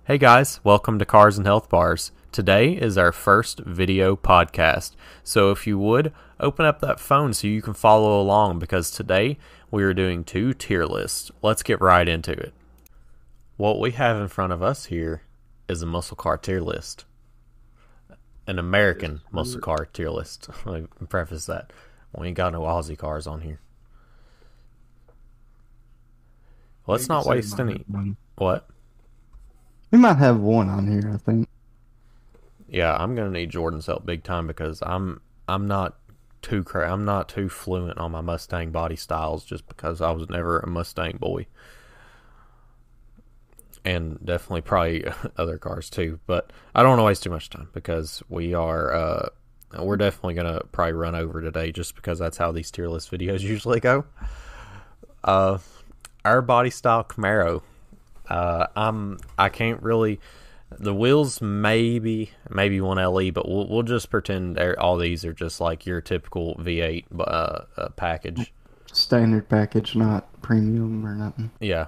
Hey guys, welcome to Cars and Health Bars. Today is our first video podcast, so if you would, open up that phone so you can follow along because today we are doing 2 tier lists. Let's get right into it. What we have in front of us here is a muscle car tier list. An American muscle car tier list. Let me preface that. We ain't got no Aussie cars on here. Let's not waste any... What? We might have one on here, I think. Yeah, I'm gonna need Jordan's help big time because I'm not too fluent on my Mustang body styles just because I was never a Mustang boy, and definitely probably other cars too. But I don't want to waste too much time because we're definitely gonna probably run over today just because that's how these tier list videos usually go. Our body style Camaro. I can't really. The wheels maybe one LE, but we'll just pretend all these are just like your typical V8 package, standard package, not premium or nothing. Yeah.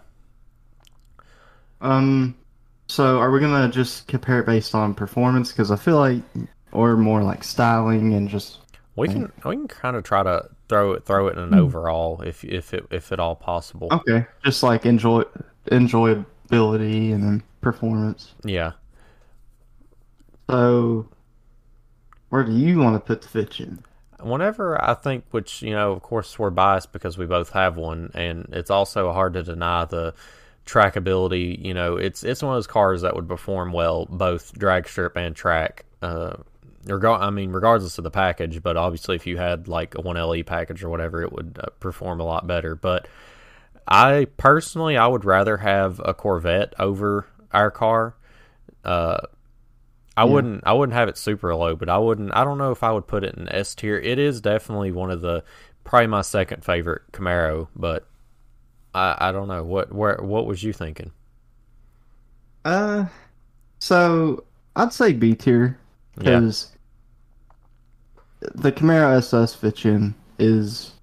So are we gonna just compare it based on performance? Because I feel like, or more like styling and just. We can kind of try to throw it in an overall if at all possible. Okay, just like enjoyability and then performance. Yeah. So, where do you want to put the Fitchin? Whenever I think, which, of course we're biased because we both have one, and it's also hard to deny the trackability. It's one of those cars that would perform well both drag strip and track. Regardless of the package, but obviously if you had like a 1LE package or whatever, it would perform a lot better. But I would rather have a Corvette over our car. I wouldn't have it super low, but I don't know if I would put it in S tier. It is definitely probably my second favorite Camaro, but I don't know. What was you thinking? So I'd say B tier because the Camaro SS Fitchin is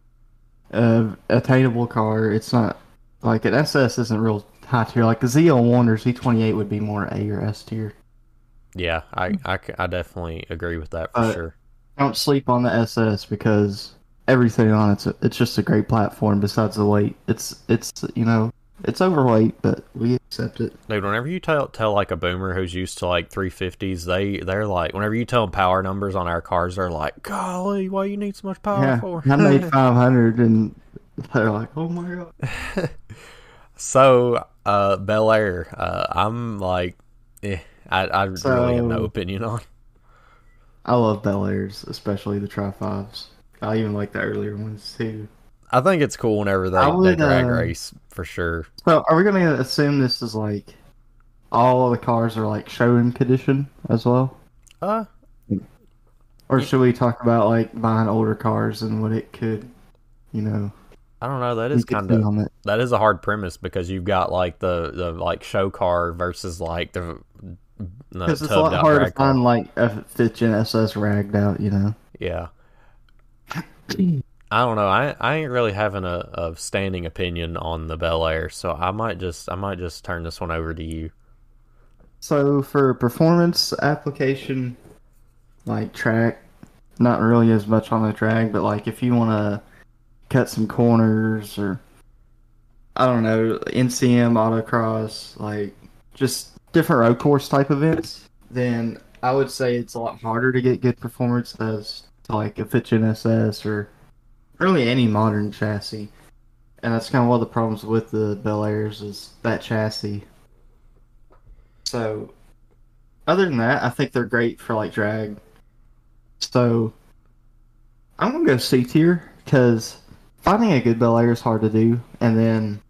attainable car. It's not like an SS isn't real high tier. Like the ZL1 or Z28 would be more A or S tier. Yeah, I definitely agree with that for sure. Don't sleep on the SS because everything on it's just a great platform. Besides the weight, it's overweight, but we accept it. Dude, whenever you tell like a boomer who's used to like 350s, they're like, whenever you tell them power numbers on our cars, they're like, golly, why you need so much power for? I made 500 and they're like, oh my god. So, Bel Air, I'm like, I really have no opinion on. I love Bel Airs, especially the Tri-5s. I even like the earlier ones too. I think it's cool whenever they drag race, for sure. So, are we going to assume this is like all of the cars are like showroom condition as well? Or should we talk about like buying older cars and what it could, I don't know. That is that is a hard premise because you've got like the like show car versus like the because it's a lot harder to find like a Fitchin SS ragged out, Yeah. I don't know. I ain't really having a standing opinion on the Bel Air, so I might just turn this one over to you. So for performance application, like track, not really as much on the drag, but like if you want to cut some corners or I don't know, NCM autocross, like just different road course type events, then I would say it's a lot harder to get good performance as to like a Fitchin SS or really any modern chassis. And that's kind of one of the problems with the Bel Airs is that chassis. So other than that, I think they're great for like drag. So I'm gonna go C tier because finding a good Bel Air is hard to do, and then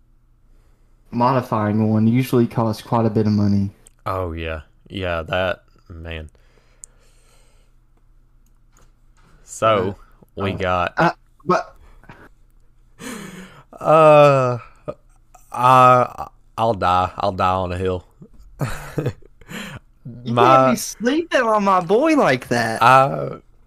modifying one usually costs quite a bit of money. Oh yeah, that man. So we got. I'll die on a hill. You can't be sleeping on my boy like that.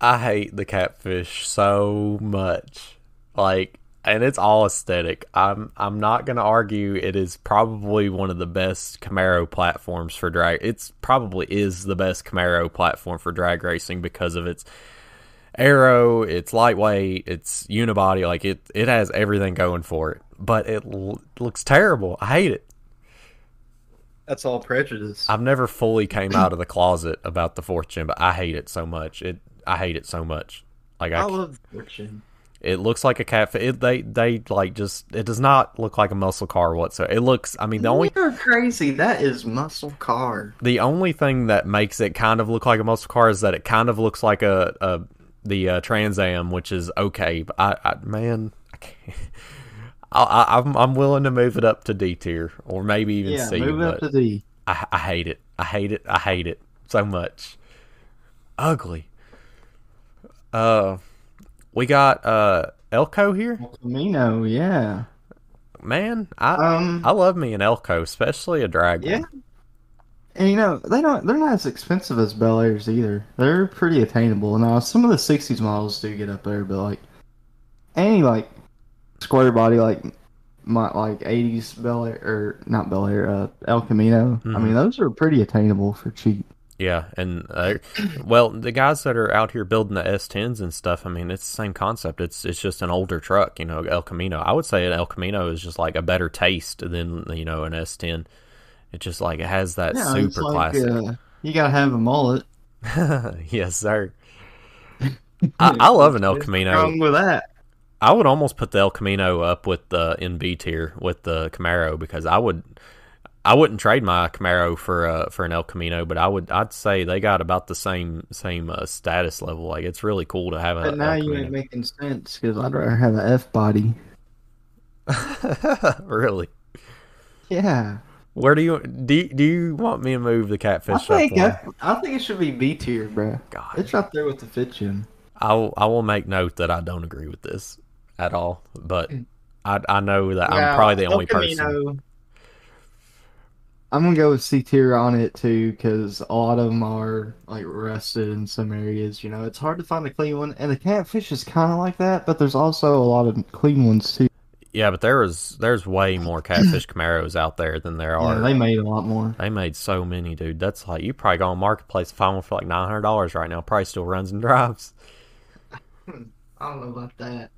I hate the catfish so much. Like and it's all aesthetic. I'm not gonna argue it is probably one of the best Camaro platforms for drag. It's probably is the best Camaro platform for drag racing because of its aero, it's lightweight, it's unibody. Like it has everything going for it. But it looks terrible. I hate it. That's all prejudice. I've never fully came out of the closet about the fourth gen, but I hate it so much. I hate it so much. Like I love the fourth gen. It looks like a cat. They like just. It does not look like a muscle car whatsoever. It looks. I mean, the only. You're crazy. That is muscle car. The only thing that makes it kind of look like a muscle car is that it kind of looks like the Trans Am, which is okay. But I can't. I'm willing to move it up to D tier or maybe even C. Move it up to D. I hate it. I hate it. I hate it so much. Ugly. We got Elko here. Camino, yeah. Man, I love me an Elko, especially a drag one. And they're not as expensive as Bel Airs either. They're pretty attainable. Now some of the '60s models do get up there, but like any like square body like my like '80s Bel Air or not Bel Air, El Camino. Mm-hmm. I mean those are pretty attainable for cheap. Yeah, and well, the guys that are out here building the S10s and stuff, I mean, it's the same concept. It's just an older truck, El Camino. I would say an El Camino is just like a better taste than an S10. It just like it has that super classic. You gotta have a mullet. Yes, sir. I love an El Camino. What's wrong with that? I would almost put the El Camino up with the in B tier with the Camaro because I wouldn't trade my Camaro for an El Camino, but I'd say they got about the same status level. Like it's really cool to have a. But now you ain't making sense because I'd rather have an F body. Really? Yeah. Where do you want me to move the Catfish I think it should be B tier, bro. God, it's up there with the fifth gen. I will make note that I don't agree with this at all, but I know that I'm probably the only person. I'm gonna go with C tier on it too, because a lot of them are like rusted in some areas. It's hard to find a clean one, and the Catfish is kind of like that. But there's also a lot of clean ones too. Yeah, but there's way more Catfish Camaros out there than there are. Yeah, they made a lot more. They made so many, dude. That's like you probably go on Marketplace and find one for like $900 right now. Probably still runs and drives. I don't know about that.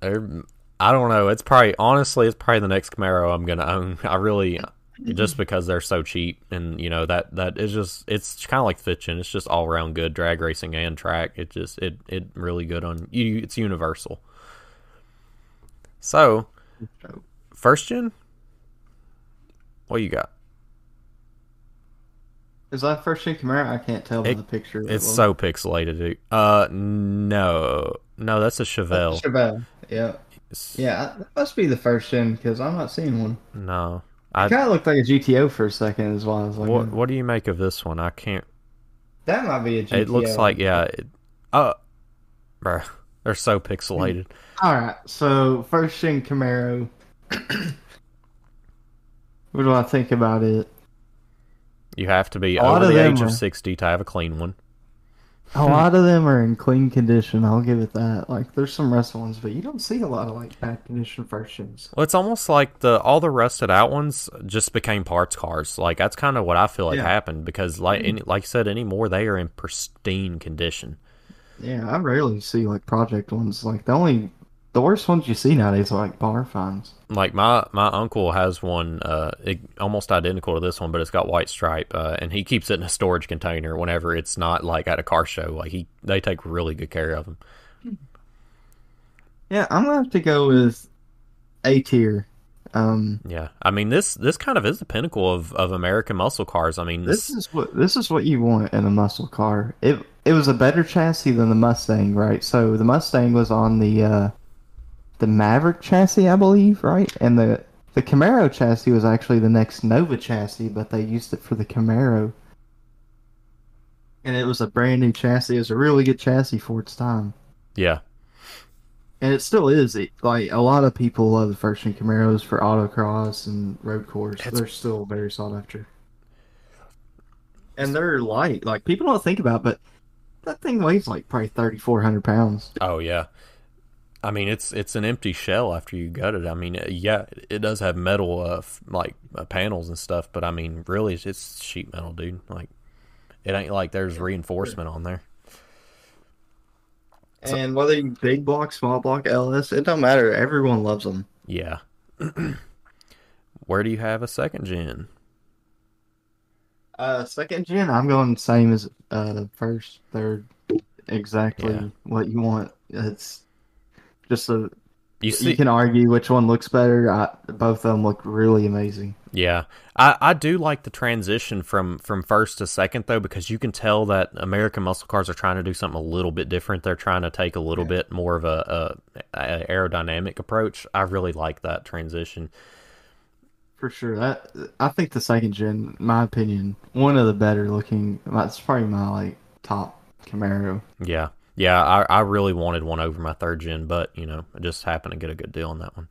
I don't know. It's probably the next Camaro I'm gonna own. I really. Just because they're so cheap, and that is just it's kind of like fifth gen. It's just all around good drag racing and track. It really good on you. It's universal. So, first gen, what you got? Is that first gen Camaro? I can't tell by the picture. It's so pixelated, dude. No, that's a Chevelle. Chevelle, yeah, yeah. That must be the first gen because I'm not seeing one. No. It kind of looked like a GTO for a second as well. I was like, what do you make of this one? I can't. That might be a GTO. It looks like, yeah. Bruh, they're so pixelated. All right, so first gen Camaro. What do I think about it? You have to be over the age of 60 to have a clean one. A lot of them are in clean condition. I'll give it that. Like, there's some rusted ones, but you don't see a lot of like bad condition first gens. Well, it's almost like all the rusted out ones just became parts cars. Like that's kind of what I feel like happened because, like you said, anymore they are in pristine condition. Yeah, I rarely see like project ones. Like the worst ones you see nowadays are like bar finds. Like my uncle has one almost identical to this one, but it's got white stripe, and he keeps it in a storage container whenever it's not like at a car show. Like they take really good care of them. Yeah, I'm gonna have to go with A tier. Yeah, I mean this kind of is the pinnacle of American muscle cars. I mean this is what you want in a muscle car. It was a better chassis than the Mustang, right? So the Mustang was on the Maverick chassis, I believe, right? And the Camaro chassis was actually the next Nova chassis, but they used it for the Camaro. And it was a brand new chassis. It was a really good chassis for its time. Yeah. And it still is. Like, a lot of people love the first gen Camaros for autocross and road course. They're still very sought after. And they're light. Like, people don't think about it, but that thing weighs like probably 3,400 pounds. Oh, yeah. I mean, it's an empty shell after you gut it. I mean, yeah, it does have metal, panels and stuff, but I mean, really, it's sheet metal, dude. Like, it ain't like there's reinforcement on there. So, And whether you big block, small block, LS, it don't matter. Everyone loves them. yeah. Where do you have a second gen? Second gen, I'm going same as first, third, Yeah. exactly what you want. It's just You you see, can argue which one looks better. Both of them look really amazing. yeah, I do like the transition from first to second though, because you can tell that American muscle cars are trying to do something a little bit different. They're trying to take a little Yeah, bit more of a aerodynamic approach. I really like that transition. for sure. That I think the second gen, in my opinion, one of the better looking. That's probably my like top Camaro. Yeah, yeah, I really wanted one over my third gen, but I just happened to get a good deal on that one.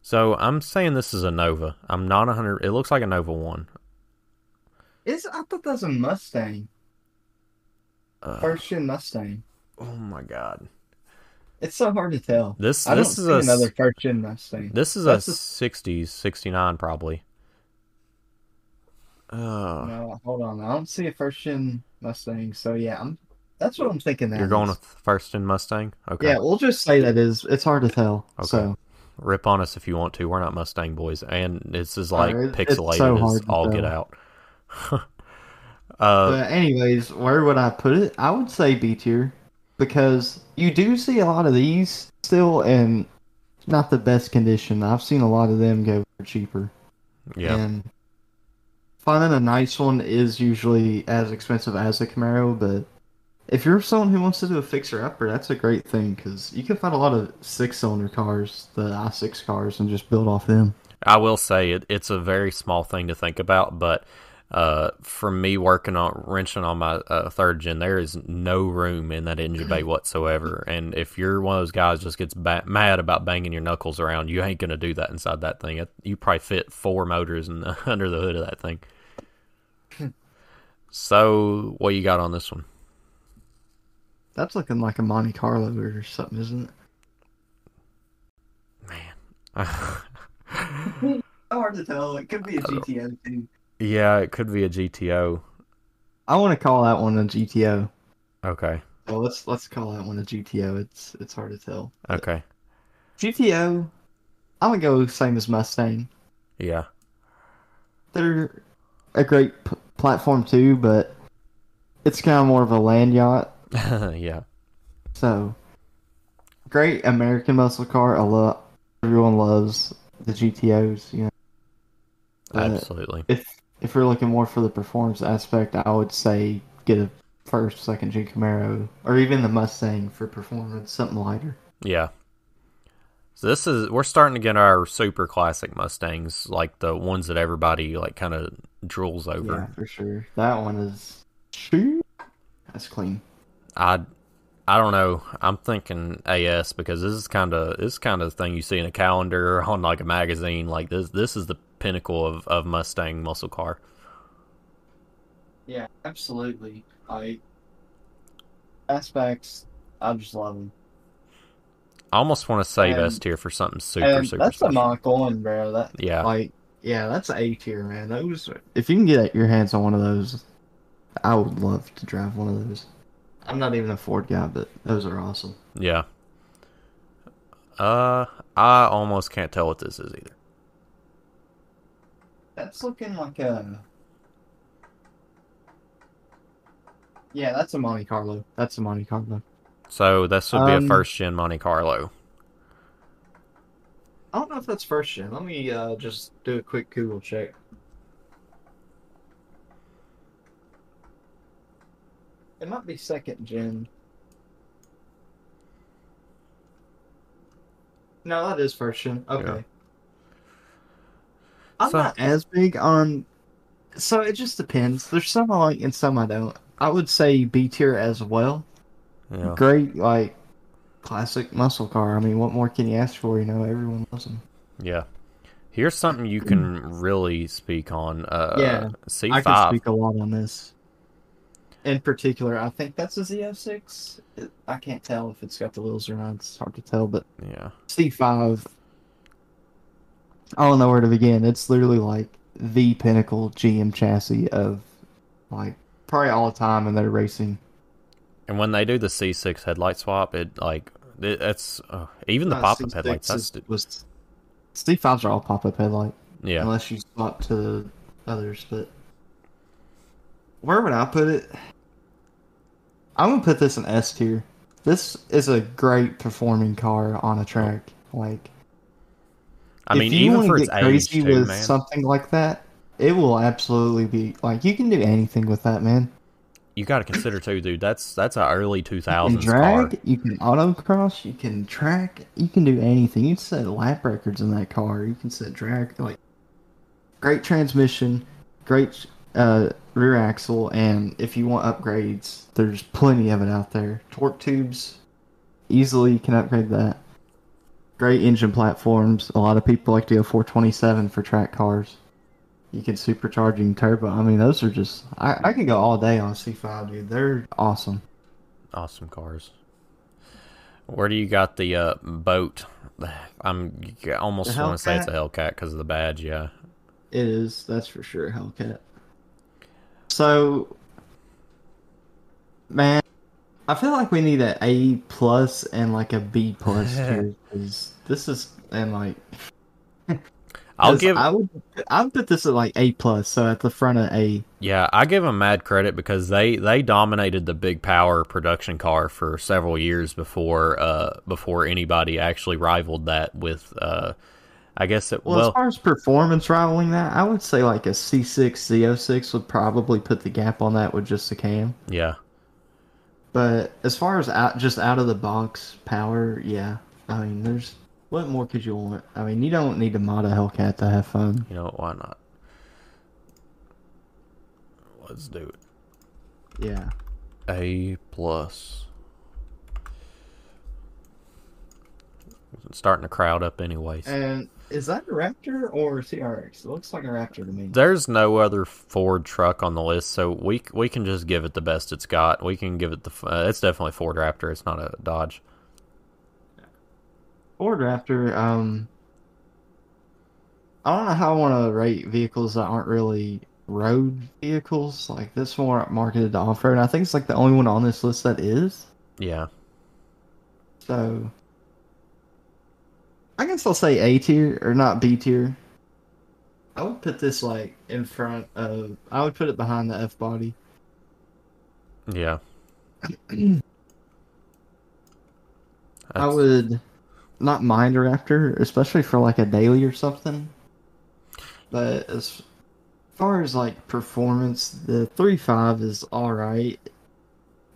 So I'm saying this is a Nova. I'm not 100. It looks like a Nova one. I thought that was a Mustang, Uh, first gen Mustang. oh my God. It's so hard to tell. This I don't this is see a another first gen Mustang. this is a That's a 60s 69 probably. Uh, No, hold on. I don't see a first gen Mustang. So yeah, that's what I'm thinking you're that going is. with first in Mustang? Okay. Yeah, we'll just say that is. It's hard to tell. Okay. So Rip on us if you want to. We're not Mustang boys, and this is like it's so pixelated as hard to all get tell. out. uh, But anyways, where would I put it? I would say B tier because you do see a lot of these still in not the best condition. I've seen a lot of them go for cheaper, yeah. and finding a nice one is usually as expensive as a Camaro, but if you're someone who wants to do a fixer upper, that's a great thing because you can find a lot of six-cylinder cars, the i6 cars, and just build off them. I will say it's a very small thing to think about, but for me working on wrenching on my third gen, there is no room in that engine bay whatsoever. And if you're one of those guys just gets mad about banging your knuckles around, you ain't gonna do that inside that thing. You probably fit 4 motors under the hood of that thing. So what you got on this one? That's looking like a Monte Carlo or something, isn't Man. it? Hard to tell. It could be a GTO too. Yeah, it could be a GTO. I want to call that one a GTO. Okay. Well, let's call that one a GTO. It's hard to tell. But Okay. GTO, I would go same as Mustang. Yeah. They're a great platform too, but it's kind of more of a land yacht. Yeah. So great American muscle car. A lot. Everyone loves the GTOs. But Absolutely. if you're looking more for the performance aspect, I would say get a first, second gen Camaro, or even the Mustang for performance, something lighter. Yeah. So we're starting to get our super classic Mustangs, like the ones that everybody like kind of drools over. Yeah, for sure. That one is shoot. That's clean. I I don't know. I'm thinking AS because this is kind of the thing you see in a calendar or on like a magazine. Like this is the pinnacle of Mustang muscle car. Yeah, absolutely. I aspects, I just love them. I almost want to save S And tier for something super super that's a special. Mach 1, bro. That Yeah, like yeah, that's A tier, man. Those if you can get your hands on one of those, I would love to drive one of those. I'm not even a Ford guy, but those are awesome. yeah. I almost can't tell what this is either. That's looking like a yeah, that's a Monte Carlo. That's a Monte Carlo. So this would be a Um, first gen Monte Carlo. I don't know if that's first gen. Let me just do a quick Google check. It might be second gen. No, that is first gen. Yeah. Okay. I'm So not as big on. So it just depends. There's some I like and some I don't. I would say B tier as well. yeah, Great, like classic muscle car. I mean, what more can you ask for? You know, everyone loves them. yeah. Here's something you can really speak on. Yeah, I could C5. speak a lot on this. in particular, I think that's a Z06. I can't tell if it's got the wheels or not. It's hard to tell, but Yeah. C5, I don't know where to begin. It's literally like the pinnacle GM chassis of like probably all time in their racing. And when they do the C6 headlight swap, that's even the pop-up headlights. C6 was C5s are all pop-up headlight, Yeah. unless you swap to others. But where would I put it? I'm gonna put this in S tier. This is a great performing car on a track. Like, I if mean, you even want for to its get age crazy too, with man. something like that, it will absolutely be like you can do anything with that, man. You got to consider too, dude. That's an early You can 2000s car. drag, you can autocross, you can track, you can do anything. You can set lap records in that car. You can set drag, like great transmission, great rear axle, and if you want upgrades, there's plenty of it out there. Torque tubes, easily can upgrade that. Great engine platforms. A lot of people like to go 427 for track cars. You can supercharging turbo. I mean, those are just. I can go all day on C5, dude. They're awesome. Awesome cars. Where do you got the boat? I The almost want to say it's a Hellcat? Hellcat because of the badge. Yeah. It is. That's for sure, Hellcat. So, man, I feel like we need an A plus and like a B plus tier. 'Cause this is and like. I'll 'Cause give. I would put this at like A plus, so at the front of A. Yeah, I give them mad credit because they dominated the big power production car for several years before anybody actually rivaled that with I guess it Well, as far as performance rivaling that, I would say like a C6 Z06 would probably put the gap on that with just a cam. yeah. But as far as just out of the box power, yeah. I mean, there's what more could you want? I mean, you don't need to mod a Hellcat to have fun. You know what, why not? Let's do it. Yeah. A plus. Starting to crowd up anyways. And is that a Raptor or CRX? It looks like a Raptor to me. There's no other Ford truck on the list, so we can just give it the best it's got. We can give it it's definitely Ford Raptor. It's not a Dodge. Ford Raptor, I don't know how I want to rate vehicles that aren't really road vehicles. Like this one marketed to off-road. I think it's like the only one on this list that is. Yeah. So I guess I'll say A tier or not B tier. I would put this like in front of. I would put it behind the F body. Yeah. I would not mind a Raptor, especially for like a daily or something. But as far as like performance, the 3.5 is all right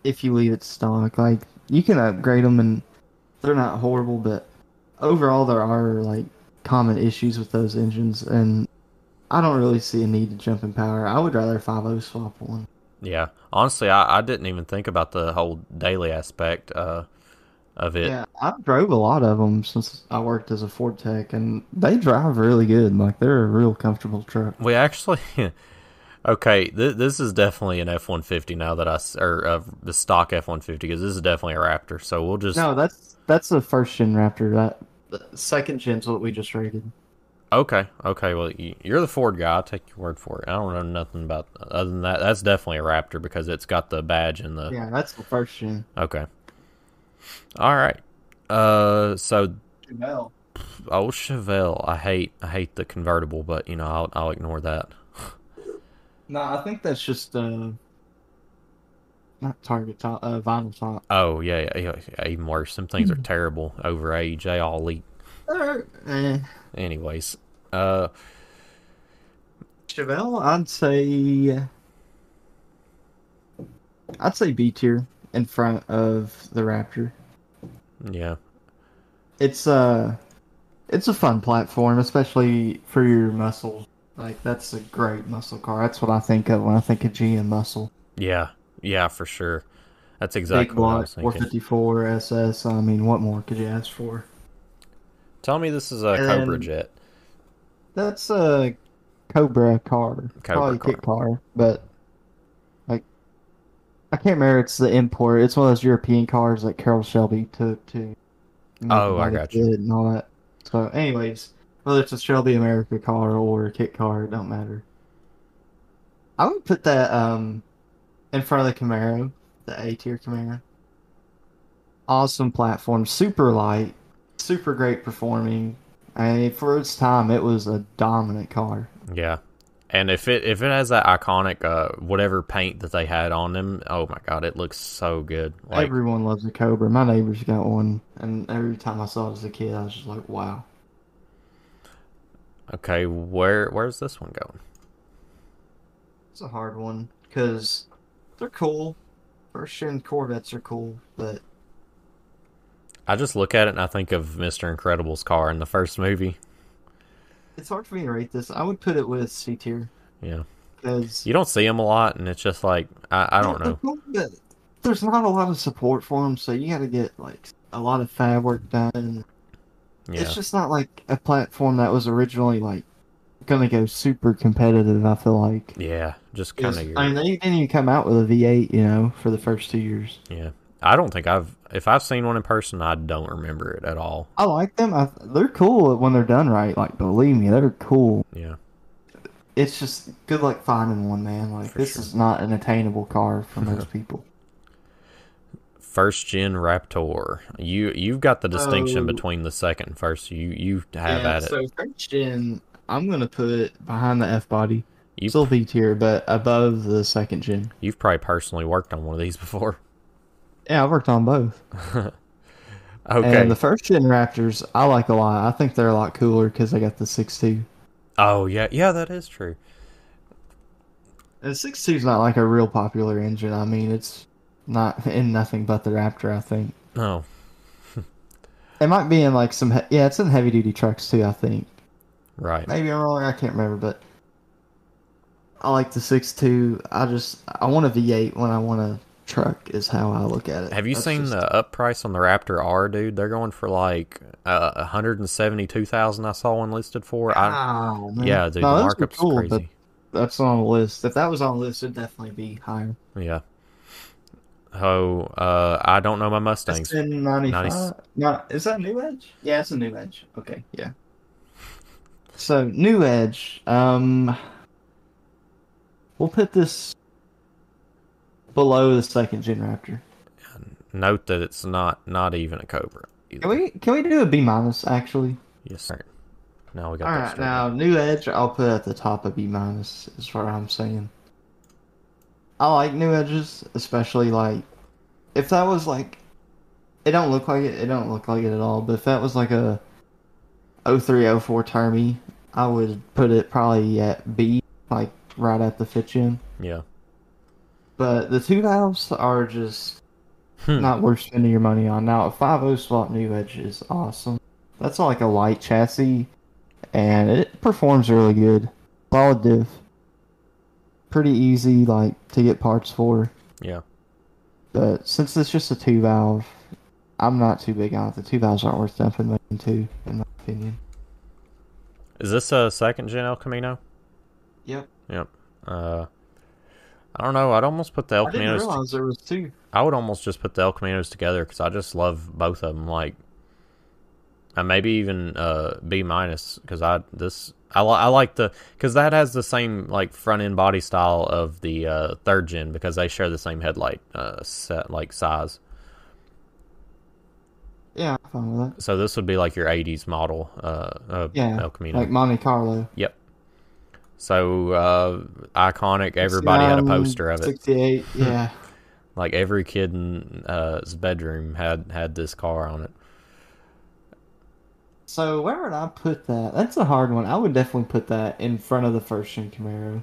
if you leave it stock. Like you can upgrade them and they're not horrible, but overall there are like common issues with those engines, and I don't really see a need to jump in power. I would rather 5.0 swap one. Yeah. Honestly, I didn't even think about the whole daily aspect of it. Yeah, I've drove a lot of them since I worked as a Ford tech, and they drive really good. Like they're a real comfortable truck. We actually, okay, this is definitely an F-150 now that the stock F-150 because this is definitely a Raptor. So we'll just No, that's the first gen Raptor. That the second gen's what we just rated. okay. Well, you're the Ford guy. I'll take your word for it. I don't know nothing about other than that. That's definitely a Raptor because it's got the badge and the Yeah, that's the first gen. okay. All right. So Chevelle. oh Chevelle, I hate the convertible, but I'll ignore that. No, I think that's just not target top, vinyl top. Oh yeah. Even worse. Some things are terrible over age. They all leak. Eh. Anyways, Chevelle, I'd say B tier in front of the Raptor. yeah, It's a fun platform, especially for your muscles. Like that's a great muscle car. That's what I think of when I think of GM muscle. yeah, for sure. That's Big exactly what I block, was thinking. 454 SS. I mean, what more could you ask for? Tell me this is a And Cobra jet. that's a Cobra car. Cobra Probably car. kit car, but like I can't remember. It's the import. It's one of those European cars that Carroll Shelby took to make Oh, I about a got you. kid and all that. So, anyways, whether it's a Shelby America car or a kit car, it don't matter. I would put that in front of the Camaro, the A tier Camaro. Awesome platform, super light, super great performing. I mean, for its time, it was a dominant car. Yeah. And if it has that iconic whatever paint that they had on them, oh my god, it looks so good. Like, Everyone loves a Cobra. My neighbor's got one, and every time I saw it as a kid, I was just like, wow. okay, where's this one going? It's a hard one because they're cool. First gen Corvettes are cool, but I just look at it and I think of Mr. Incredible's car in the first movie. it's hard for me to rate this. I would put it with C tier Yeah. because You don't see them a lot, and it's just like, I don't they're know. cool, but there's not a lot of support for them, so you got to get like a lot of fab work done. Yeah. It's just not like a platform that was originally like gonna go super competitive. I feel like. Yeah. Just kind 'Cause, of I your. mean, they didn't even come out with a V8, for the first 2 years. Yeah. I don't think if I've seen one in person, I don't remember it at all. I like them. They're cool when they're done right. Like, believe me, they're cool. Yeah. It's just good luck finding one, man. Like, For this sure. is not an attainable car for most people. First gen Raptor. You've got the distinction So, between the second and first. You have yeah, at it. so first gen, I'm gonna put behind the F body. You Still V tier, but above the second gen. you've probably personally worked on one of these before. Yeah, I've worked on both. And Okay. the first gen Raptors, I like a lot. I think they're a lot cooler because they got the 6.2. Oh yeah, yeah, that is true. And the 6.2 is not like a real popular engine. I mean, it's not in nothing but the Raptor, I think. Oh, It might be in like some, yeah, it's in heavy duty trucks too, I think. right. Maybe I'm wrong, I can't remember, but I like the 6.2. I want a V8 when I want a truck, is how I look at it. Have you That's seen just, the up price on the Raptor R, dude? They're going for like 172,000. I saw one listed for. oh, man. Yeah, dude, No, the those are markup's cool, but crazy. that's not on the list. If that was on the list, it'd definitely be higher. Yeah. Oh, I don't know my It's Mustangs. in 95. No, is that New Edge? Yeah, it's a New Edge. Okay, yeah. So, New Edge. We'll put this below the second gen Raptor. Note that it's not even a Cobra. Either. Can we do a B minus actually? Yes, sir. Now we got All that right, straight. now New Edge I'll put at the top of B minus is what I'm saying. I like New Edges, especially like if that was like it don't look like it. It don't look like it at all. But if that was like a 0304 Termy, I would put it probably at B, like right at the fifth gen. Yeah. But the two valves are just Hmm. not worth spending your money on. Now, a 5.0 swap New Edge is awesome. That's like a light chassis, and it performs really good. Solid diff. Pretty easy, like, to get parts for. Yeah. But since it's just a two valve, I'm not too big on it. The two valves aren't worth dumping money into, in my opinion. Is this a second gen El Camino? Yep. Yep. I don't know. I'd almost put the El I didn't Caminos. realize there was two. I would almost just put the El Caminos together because I just love both of them. Like, and maybe even B minus because I like the because that has the same like front end body style of the third gen because they share the same headlight set like size. Yeah, I'm fine with that. So this would be like your '80s model Yeah, El Camino. like Monte Carlo. Yep. So iconic. Everybody had a poster of it. 68, yeah. Like every kid in his bedroom had this car on it. So where would I put that? That's a hard one. I would definitely put that in front of the first gen Camaro.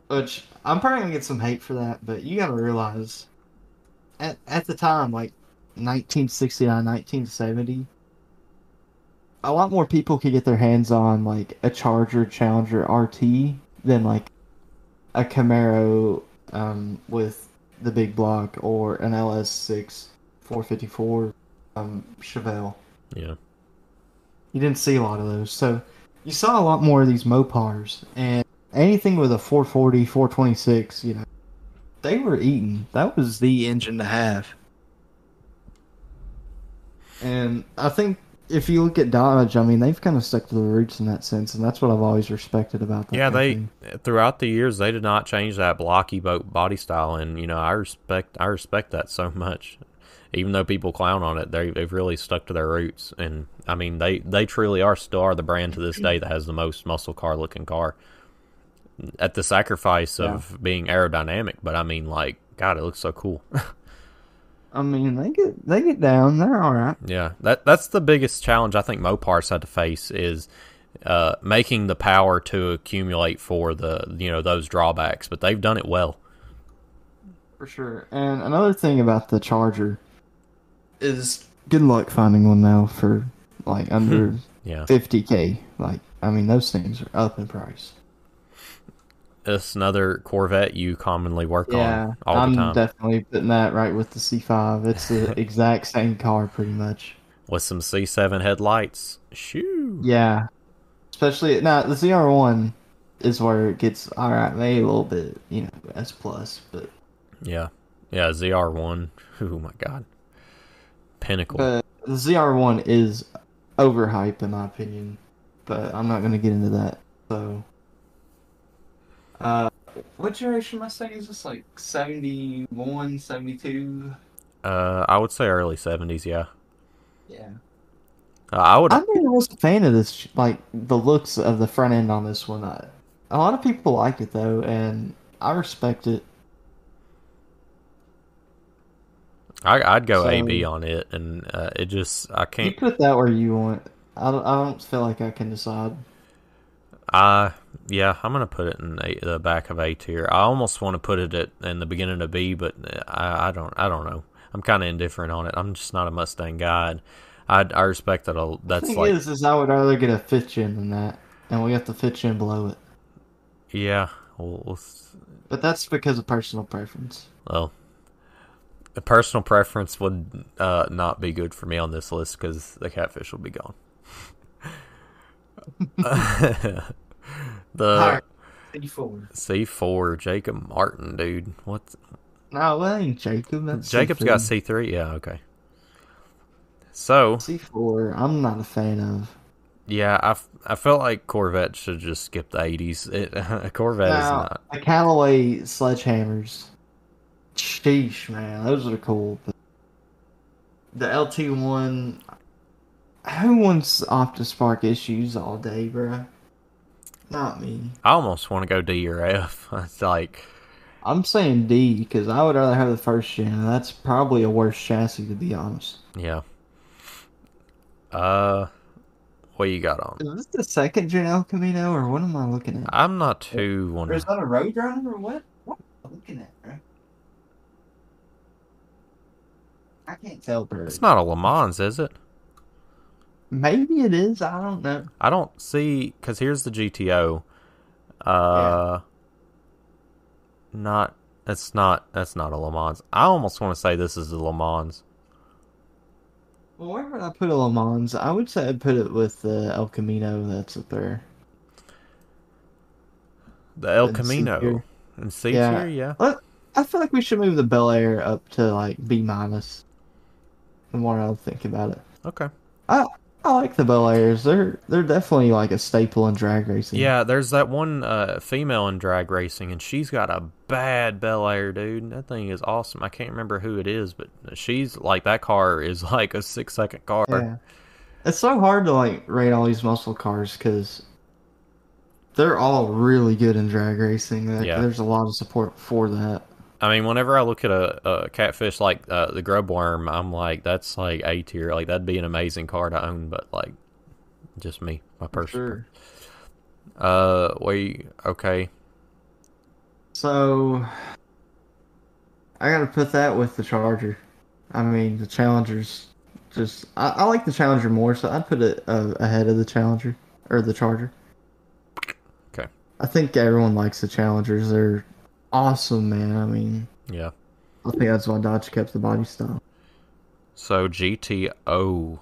Which I'm probably gonna get some hate for that, but you gotta realize at the time, like 1969, 1970, a lot more people could get their hands on like a Charger Challenger RT than like a Camaro with the big block or an LS6 454 Chevelle. Yeah. You didn't see a lot of those. So you saw a lot more of these Mopars and anything with a 440, 426, they were eating. That was the engine to have. And I think if you look at Dodge, I mean, they've kind of stuck to the roots in that sense, and that's what I've always respected about that Yeah, kind of they thing. throughout the years they did not change that blocky boat body style, and I respect that so much. Even though people clown on it, they've really stuck to their roots, and I mean they truly still are the brand to this day that has the most muscle car looking car at the sacrifice Yeah. of being aerodynamic. But I mean, like, God, it looks so cool. I mean, they get down. They're all right. Yeah, that's the biggest challenge I think Mopar's had to face is making the power to accumulate for those drawbacks, but they've done it well. For sure. And another thing about the Charger is good luck finding one now for like under Yeah, 50K. Like, I mean, those things are up in price. it's another Corvette you commonly work Yeah, on all the I'm time definitely putting that right with the C5. It's the exact same car, pretty much. with some C7 headlights. Shoo. Yeah, especially now the ZR1 is where it gets all right, maybe a little bit, S plus, but Yeah, yeah, ZR1. Oh my God, pinnacle. the ZR1 is overhyped in my opinion. But I'm not gonna get into that. So, what generation Mustang is this? Like 71, 72? I would say early '70s. Yeah, Yeah. I would. I never was a fan of this, like the looks of the front end on this one. A lot of people like it though, and I respect it. I'd go So AB on it, and it just I you can't. put that where you want. I don't feel like I can decide. Yeah, I'm gonna put it in the back of A tier. I almost want to put it in the beginning of B, but I don't know. I'm kind of indifferent on it. I'm just not a Mustang guy. And I respect that. The That's thing like, is I would rather get a fifth gen than that, and we got the fifth gen below it. yeah. But that's because of personal preference. Well, a personal preference would not be good for me on this list because the catfish will be gone. The C4. C4 Jacob Martin, dude. What's No, that ain't Jacob. That's Jacob's C3. got C3? Yeah, okay. So C4. I'm not a fan of. yeah, I felt like Corvette should just skip the '80s. Corvette is Now, not. the Callaway sledgehammers. Sheesh, man, those are cool. But the LT1, who wants Optispark issues all day, bruh? Not me. I almost want to go D or F. It's like, I'm saying D because I would rather have the first gen, and that's probably a worse chassis to be honest. yeah. What you got on? Is this the second gen El Camino, or what am I looking at? I'm not too Or is that a Roadrunner, or what? What am I looking at, bruh? I can't tell, bro. It's not a Le Mans, is it? Maybe it is. I don't know. I don't see, because here's the GTO. Yeah. That's not a Le Mans. I almost want to say this is the Le Mans. Well, where would I put a Le Mans? I would say I'd put it with the El Camino that's up there. The El In C Camino. tier. In C Yeah. tier, yeah. I feel like we should move the Bel Air up to like B minus. The more I think about it, Okay. I I like the Bel Airs. They're definitely like a staple in drag racing. Yeah, there's that one female in drag racing, and she's got a bad Bel Air, dude. That thing is awesome. I can't remember who it is, but she's like, that car is like a 6-second car. Yeah. It's so hard to like rate all these muscle cars because they're all really good in drag racing. Yeah. There's a lot of support for that. I mean, whenever I look at a catfish like the grub worm, I'm like, that's like A tier. Like, that'd be an amazing car to own, but like, just me, my person. Sure. Okay. So I gotta put that with the Charger. I mean, the Challenger's just I like the Challenger more, so I'd put it ahead of the Challenger or the Charger. Okay. I think everyone likes the Challengers. They're awesome, man. I mean, Yeah. I think that's why Dodge kept the body style. So GTO.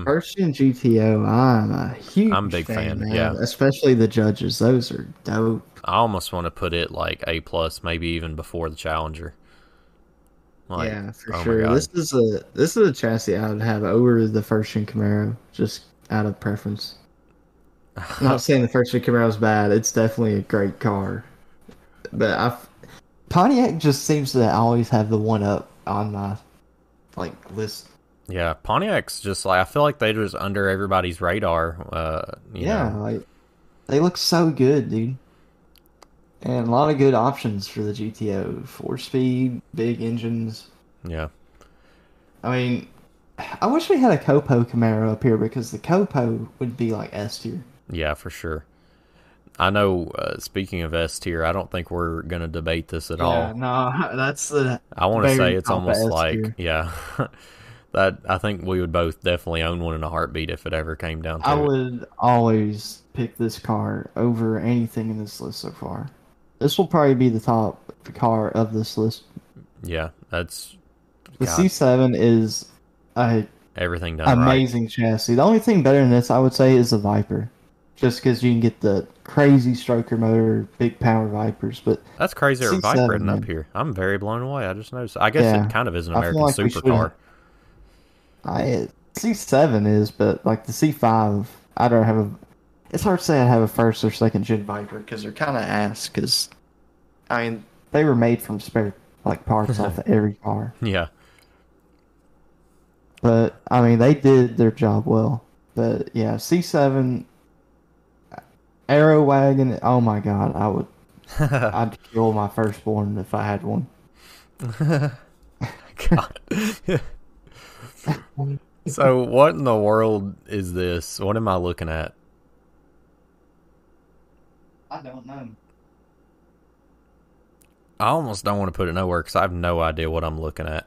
First gen GTO, I'm a huge I'm a big fan, man. yeah. Especially the Judges. Those are dope. I almost want to put it like A plus, maybe even before the Challenger. Like, Yeah, for oh my sure. god. This is a chassis I would have over the first gen Camaro, just out of preference. I'm not saying the first gen Camaro is bad. It's definitely a great car, but Pontiac just seems to always have the one up on my like list. Yeah, Pontiac's just like, I feel like they're just under everybody's radar. You Yeah, know. like they look so good, dude. And a lot of good options for the GTO. 4-speed, big engines. Yeah. I mean, I wish we had a Copo Camaro up here because the Copo would be like S tier. Yeah, for sure. I know, speaking of S tier, I don't think we're going to debate this at Yeah, all. no, that's the I want to say very it's top of almost S like, tier. yeah, that I think we would both definitely own one in a heartbeat if it ever came down I to it. would always pick this car over anything in this list so far. This will probably be the top car of this list. Yeah, that's, The God, C7 is a everything done right. amazing chassis. The only thing better than this, I would say, is the Viper. Just because you can get the crazy stroker motor, big power Vipers. But That's crazy or Viper C7, isn't up man. here. I'm very blown away. I just noticed. I guess it Yeah. kind of is an I feel American like we should. supercar. C7 is, but like the C5, I'd rather have a. It's hard to say I'd have a first or second gen Viper because they're kind of ass. Because I mean, they were made from spare like parts off of every car. Yeah. But I mean, they did their job well. But yeah, C7 Aero Wagon. Oh my God, I'd kill my firstborn if I had one. God. So what in the world is this? What am I looking at? I don't know. I almost don't want to put it nowhere because I have no idea what I'm looking at.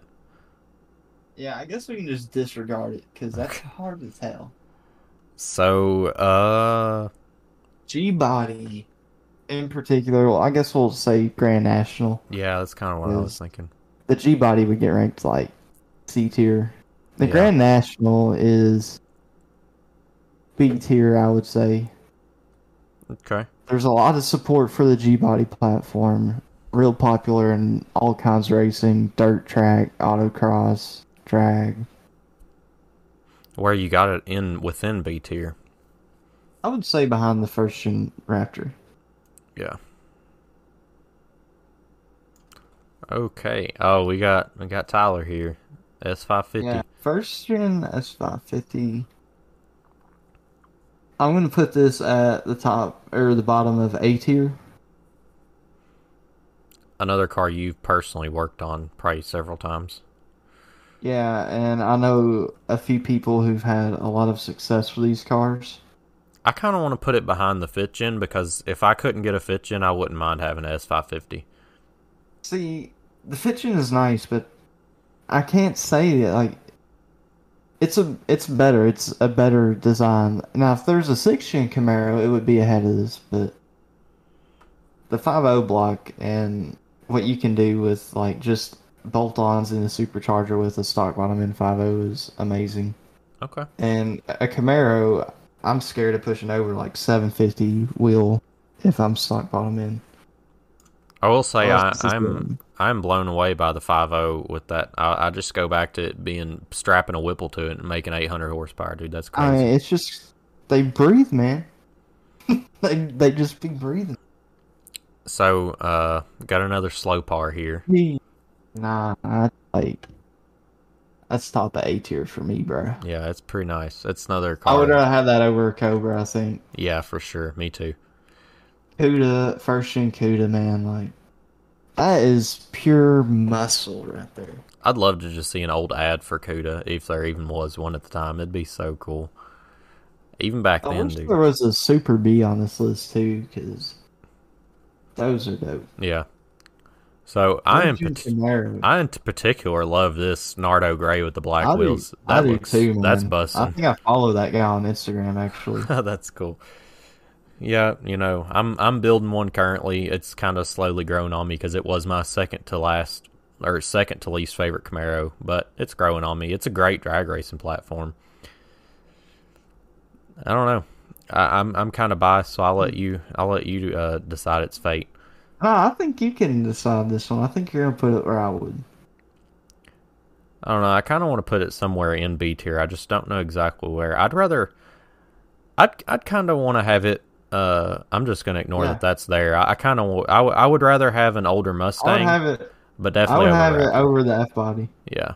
Yeah, I guess we can just disregard it because that's hard to tell. So, G body in particular. Well, I guess we'll say Grand National. yeah, that's kind of what I was thinking. The G body would get ranked like C tier. The Yeah. Grand National is B tier, I would say. Okay. There's a lot of support for the G body platform. Real popular in all kinds of racing, dirt track, autocross, drag. Where you got it in within B tier. I would say behind the first gen Raptor. Yeah. Okay. Oh, we got Tyler here. S550. Yeah, first gen S550. I'm gonna put this at the top or the bottom of A tier. Another car you've personally worked on probably several times. Yeah, and I know a few people who've had a lot of success with these cars. I kind of want to put it behind the 5th gen because if I couldn't get a 5th gen, I wouldn't mind having an S550. See, the Fitchin is nice, but I can't say that like it's better. It's a better design. Now, if there's a 6-gen Camaro, it would be ahead of this, but the 5.0 block and what you can do with like just bolt-ons in a supercharger with a stock bottom in 5.0 is amazing. Okay. And a Camaro, I'm scared of pushing over like 750 wheel if I'm stock bottom in. I will say Well, that's just I'm blown away by the 5.0 with that. I just go back to it being strapping a Whipple to it and making 800 horsepower, dude. That's I crazy. mean, it's just they breathe, man. they just be breathing. So, got another slow par here. Nah, that's top of A tier for me, bro. Yeah, it's pretty nice. It's another I would car. rather have that over a Cobra. I think Yeah, for sure. Me too. Cuda, first gen Cuda, man, like that is pure muscle right there. I'd love to just see an old ad for CODA, if there even was one at the time. It'd be so cool. Even back I then, wish dude. there was a Super B on this list too, because those are dope. Yeah. So I in Camaro. particular love this Nardo gray with the black I do, wheels. I That do looks too, man. that's I busting. think I follow that guy on Instagram actually. That's cool. Yeah, you know, I'm building one currently. It's kind of slowly growing on me because it was my second to least favorite Camaro, but it's growing on me. It's a great drag racing platform. I don't know. I'm kind of biased, so I'll let you decide its fate. No, I think you can decide this one. I think you're gonna put it where I would. I don't know. I kind of want to put it somewhere in B tier. I just don't know exactly where. I'd kind of want to have it. I'm just gonna ignore Yeah, that's there. I kind of I would rather have an older I would Mustang, have it. but I definitely would over have it Raptor. over the F body. Yeah,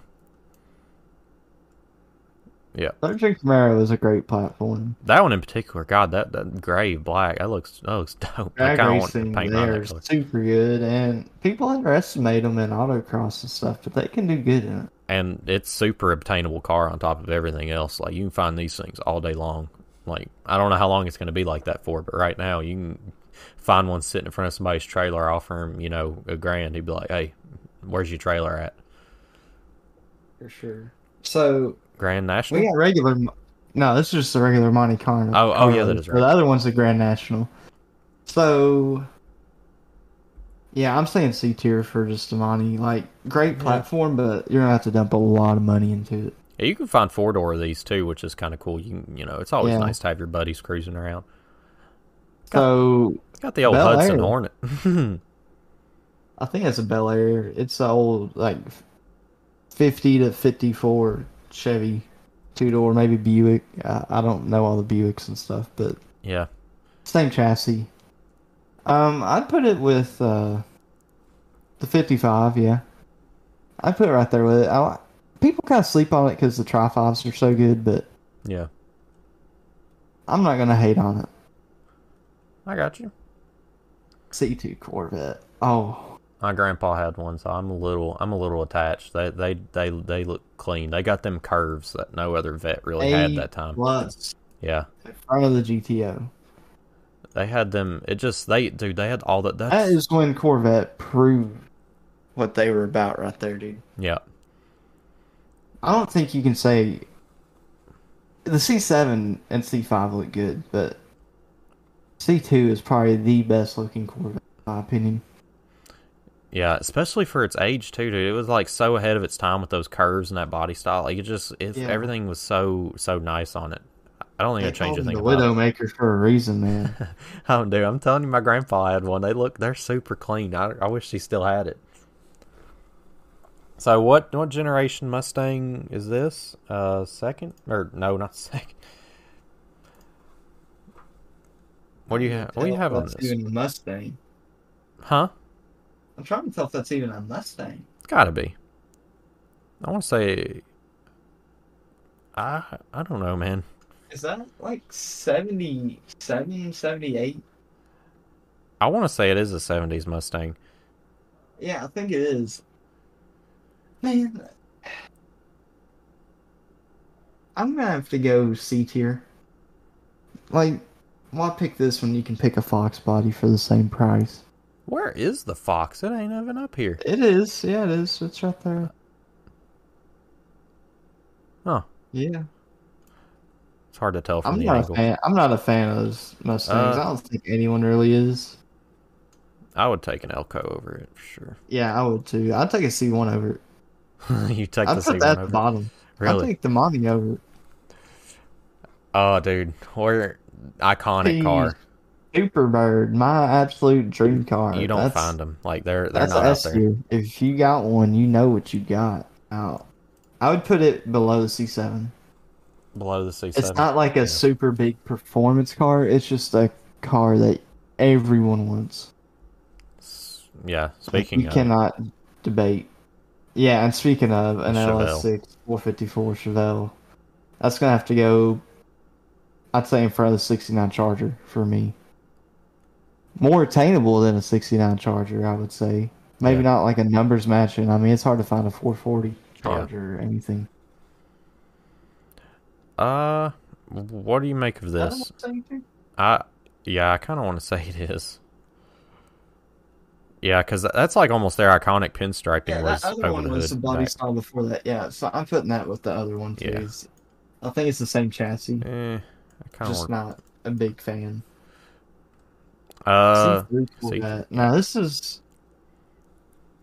yeah. 13 Camaro is a great platform. That one in particular, God, that gray black, that looks dope. I Drag kind of want to racing, paint they mine that are color. super good, and people underestimate them in autocross and stuff, but they can do good in it. And it's super obtainable car on top of everything else. Like you can find these things all day long. Like I don't know how long it's going to be like that for, but right now you can find one sitting in front of somebody's trailer, offer him, $1,000. He'd be like, "Hey, where's your trailer at?" For sure. So Grand we National? got regular. No, this is just a regular Monte Carlo. Oh yeah, that is So the right. other one's the Grand National. So yeah, I'm saying C tier for just the Monte. Like great Yeah. platform, but you're gonna have to dump a lot of money into it. Yeah, you can find four-door of these too, which is kind of cool. It's always Yeah. nice to have your buddies cruising around. Got So got the old Bel Hudson Air, Hornet. I think it's a Bel Air. It's the old like 50 to 54 Chevy two door, maybe Buick. I don't know all the Buicks and stuff, but Yeah. same chassis. I'd put it with the 55. Yeah, I'd put it right there with it. People kind of sleep on it because the Tri Fives are so good, but Yeah. I'm not gonna hate on it. I got you. C2 Corvette. Oh, My grandpa had one, so I'm a little attached. They look clean. They got them curves that no other vet really had A that time. plus Yeah. in front of the GTO. They had them. It just they had all that. That That's is when Corvette proved what they were about right there, dude. yeah, I don't think you can say the C7 and C5 look good, but C2 is probably the best looking Corvette, in my opinion. yeah. Especially for its age too, dude. It was like so ahead of its time with those curves and that body style. Like Yeah. everything was so nice on it. I don't think They I'd change called a him thing the about it. Widowmaker for a reason, man. Oh, dude, I'm telling you, my grandpa had one. They're super clean. I wish he still had it. So what generation Mustang is this? Second or no, not second. What do you have? What do you have on That's this? even a Mustang. Huh? I'm trying to tell if that's even a Mustang. Gotta be. I want to say. I don't know, man. Is that like 77, 78? I want to say it is a '70s Mustang. Yeah, I think it is. Man, I'm gonna have to go C tier. Like, why pick this when you can pick a Fox body for the same price? Where is the Fox? It ain't even up here. It is. Yeah, it is. It's right there. Huh? Yeah. It's hard to tell from I'm the not a angle. fan. I'm not a fan of those Mustangs. Uh, I don't think anyone really is. I would take an Elko over it for sure. Yeah, I would too. I'd take a C1 over it. You take I'd the put C1 that at the over it. bottom. I'd Really? take the Monty over it. Oh, dude, or iconic Jeez. car. Superbird, my absolute dream car. You don't find them. Like they're That's not a out S there. tier. If you got one, you know what you got. Now, I would put it below the C7. Below the C7. It's not like a Yeah. super big performance car. It's just a car that everyone wants. Yeah. Speaking You of, cannot debate. Yeah, and speaking of an Chevelle. LS6 454 Chevelle, that's gonna have to go. I'd say in front of the 69 Charger for me. More attainable than a 69 Charger, I would say. Maybe Yeah. not like a numbers matching. I mean, it's hard to find a 440 Charger or anything. what do you make of Is that a this? Mustang too? Yeah, I kind of want to say it is. Yeah, because that's like almost their iconic pinstriping Yeah, was that other over one the was the hood. body back. style before that. Yeah, so I'm putting that with the other one too. Yeah. I think it's the same chassis. I kind of Just want. not a big fan. See, Corvette. Now this is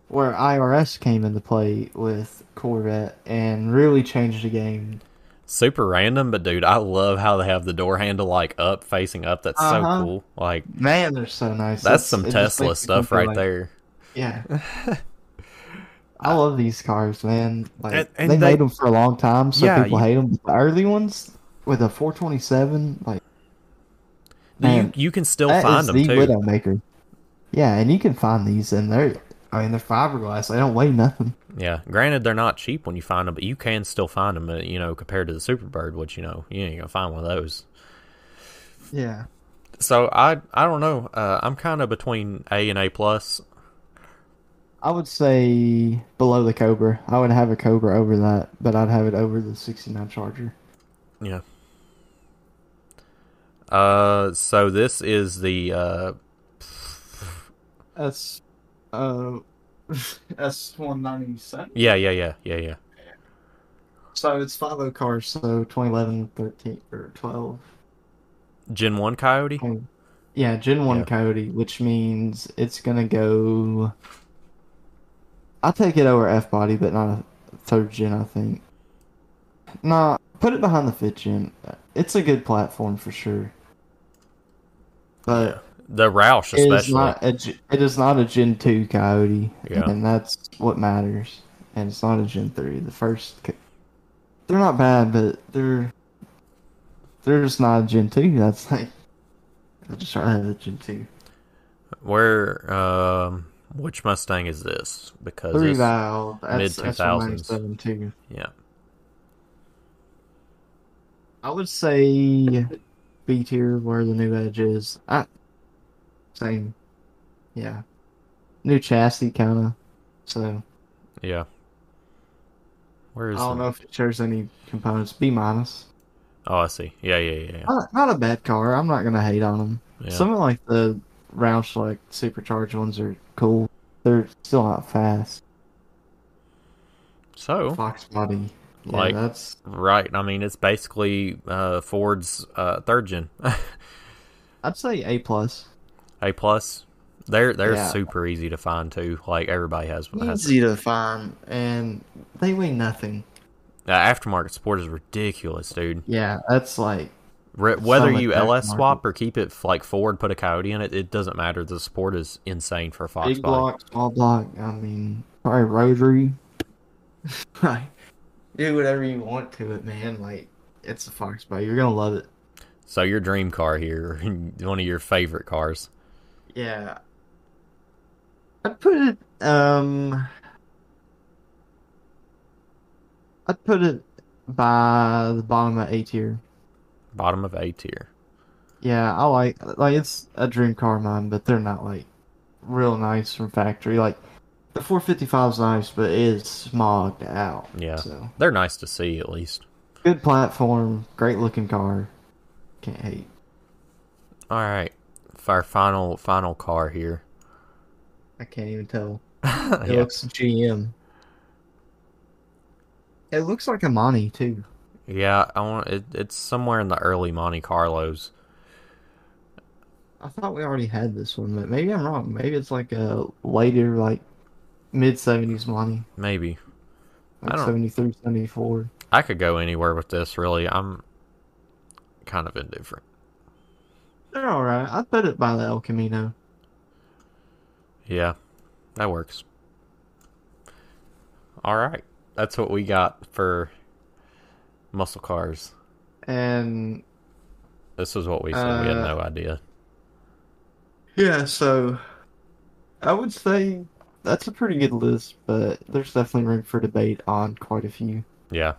where IRS came into play with Corvette and really changed the game. Super random, but dude, I love how they have the door handle like up, facing up. That's so Uh-huh. cool. Like Man, they're so nice. that's some It just Tesla makes me stuff think of right like, there. yeah. I Uh, love these cars, man. Like they and made they, them for a long time, so yeah, people hate them. But the early ones with a 427, like man, you can still that find is them the too. Widowmaker. Yeah, and you can find these, and I mean, they're fiberglass. They don't weigh nothing. Yeah, granted they're not cheap when you find them, but you can still find them. You know, compared to the Superbird, which you ain't gonna find one of those. Yeah, So I don't know. I'm kind of between A and A plus. I would say below the Cobra. I would have a Cobra over that, but I'd have it over the 69 Charger. Yeah. So this is the That's uh, S197. yeah. So it's 50 cars, so 2011, 13, or 12. Gen 1 Coyote. Yeah, Gen 1 Yeah. Coyote, which means it's gonna go. I'll take it over F body, but not a third gen, I think. Nah, put it behind the fifth gen. It's a good platform for sure. Yeah. But The Roush it is especially. not it is not a Gen 2 Coyote, Yeah. and that's what matters. And it's not a Gen 3. The first they're not bad, but they're just not a Gen 2. That's like I just rather have a Gen 2. Where which Mustang is this? Because Three it's valve. mid That's 2000s. S197 too. Yeah. I would say B tier where the new Edge is. Same. Yeah. New chassis kind of. So Yeah. Where I is don't the? know if it shares any components. B minus. Oh, I see. Yeah. Not a bad car. I'm not gonna hate on them. Yeah. Some of like the Roush like supercharged ones are cool. They're still not fast. So, Fox body. Yeah, like, that's. right. I mean, it's basically Ford's third gen. I'd say A plus. A plus. They're Yeah, super easy to find too. Like everybody has easy to find, and they weigh nothing. aftermarket support is ridiculous, dude. Yeah, that's like so Whether much you LS aftermarket. swap or keep it like Ford, put a Coyote in it, it doesn't matter. The support is insane for a Fox Big body. block, small block. I mean, probably rotary. Like, do whatever you want to it, man. Like, it's a Fox body. You're gonna love it. So your dream car here, one of your favorite cars. Yeah, I'd put it. I'd put it by the bottom of A tier. Bottom of A tier. Yeah, I like it's a dream car of mine, but they're not like real nice from factory. Like the 455 is nice, but it is smogged out. Yeah. So They're nice to see at least. good platform, great looking car. Can't hate. All right. For our final car here. I can't even tell. It Yeah. looks GM. It looks like a Monty too. Yeah, I want it's somewhere in the early Monte Carlos. I thought we already had this one, but maybe I'm wrong. Maybe it's like a later, like mid 70s Monty, Maybe. I like don't 73, 74. I could go anywhere with this really. I'm kind of indifferent. They're all right. I'd put it by the El Camino. Yeah. That works. All right. That's what we got for muscle cars. And This is what we said. We had no idea. yeah, so I would say that's a pretty good list, but there's definitely room for debate on quite a few. Yeah.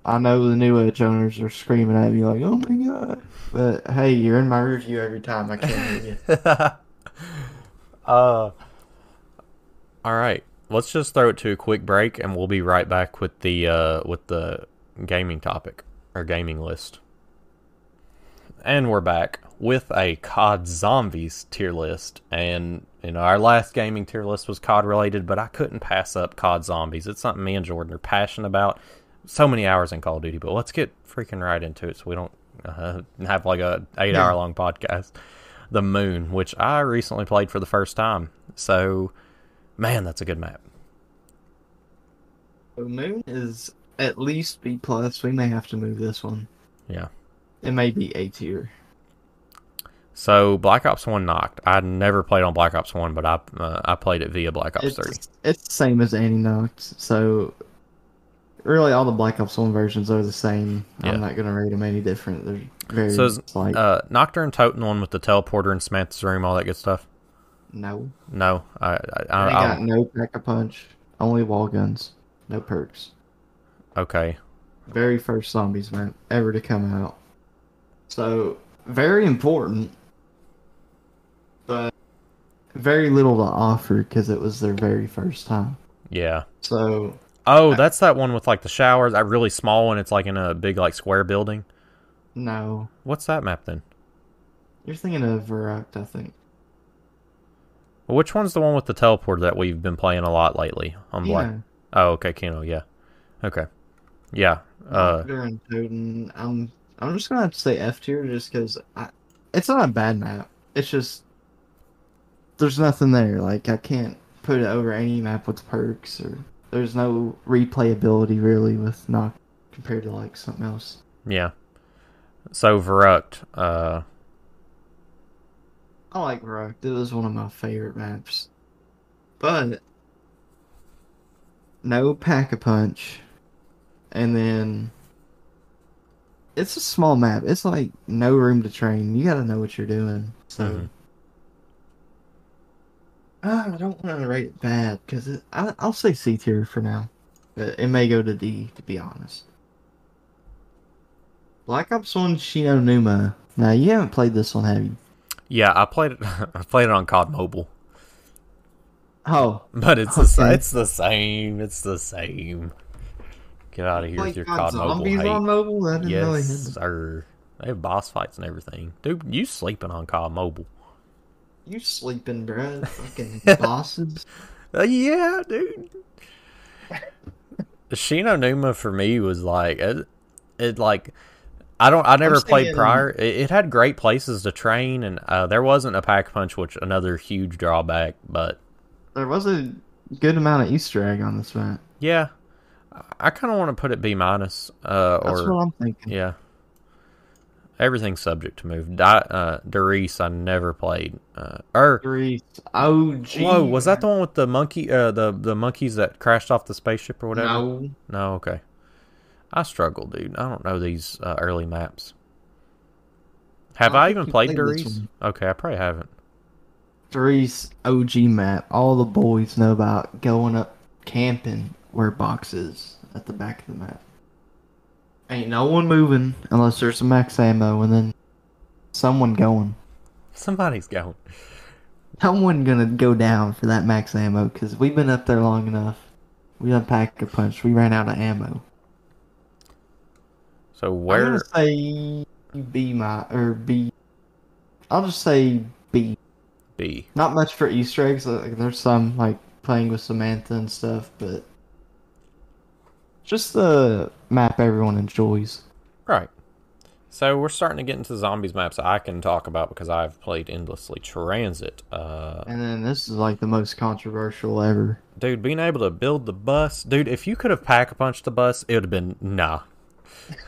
I know the new Edge owners are screaming at me like, "Oh my god!" But hey, you're in my review every time. I can't hear you. All right. Let's just throw it to a quick break, and we'll be right back with the gaming topic or gaming list. And we're back with a COD Zombies tier list, and our last gaming tier list was COD related, but I couldn't pass up COD Zombies. It's something me and Jordan are passionate about. So many hours in Call of Duty, but let's get freaking right into it so we don't have like a 8 hour long podcast. The Moon, which I recently played for the first time, so man, that's a good map. The Moon is at least B plus. We may have to move this one. Yeah. It may be A tier. So Black Ops 1 knocked. I never played on Black Ops 1, but I played it via Black Ops 3. It's the same as anti-knocked. So really, all the Black Ops 1 versions are the same. Yeah. I'm not gonna rate them any different. They're very So is slight. Nocturne Totem one with the teleporter and Samantha's room, all that good stuff? No. No, I got no pack-a-punch. Only wall guns. No perks. Okay. Very first zombies map ever to come out. So very important, but very little to offer because it was their very first time. Yeah. So. Oh, that's that one with like the showers. That really small one. It's like in a big like square building. No. What's that map then? You're thinking of Verruct, I think. Well, which one's the one with the teleporter that we've been playing a lot lately on Black? Oh, okay, Kino. Yeah. Okay. Yeah. During Toten, I'm just gonna have to say F tier just because it's not a bad map. It's just there's nothing there. Like I can't put it over any map with perks, or there's no replayability really with Knock compared to like something else. Yeah. So Verruct, I like Verruct. It was one of my favorite maps, but no pack-a-punch, and then it's a small map. It's like no room to train. You gotta know what you're doing. So I don't want to rate it bad because I'll say C tier for now, but it may go to D to be honest. Black Ops 1 Shino Numa. Now you haven't played this one, have you? Yeah, I played it. I played it on COD Mobile. Oh, but it's the same. It's the same. Get out of here with your COD Mobile hate. On mobile? I didn't know yes, sir. They have boss fights and everything, dude. You sleeping on COD Mobile? You sleeping, bro? Fucking bosses. Yeah, dude. Shino Numa for me was like it like. I never played prior. It had great places to train, and there wasn't a pack punch, which another huge drawback. But there was a good amount of Easter egg on this map. Yeah, I kind of want to put it B minus. That's what I'm thinking. Yeah, everything's subject to move. Darius, I never played. Darius, OG. Whoa, was that the one with the monkey? The monkeys that crashed off the spaceship or whatever? No. No. Okay. I struggle, dude. I don't know these early maps. Have I even played Darius? Okay, I probably haven't. Darius OG map. All the boys know about going up camping where boxes at the back of the map. Ain't no one moving unless there's some max ammo, and then someone going. Somebody's going. Someone gonna go down for that max ammo because we've been up there long enough. We done pack a punch. We ran out of ammo. So where? I'm gonna say B. I'll just say B. B. Not much for Easter eggs. There's some like playing with Samantha and stuff, but just the map everyone enjoys. Right. So we're starting to get into zombies maps I can talk about because I've played endlessly. Transit. And then this is like the most controversial ever. Dude, being able to build the bus. Dude, if you could have pack-a-punched the bus, it would have been nah.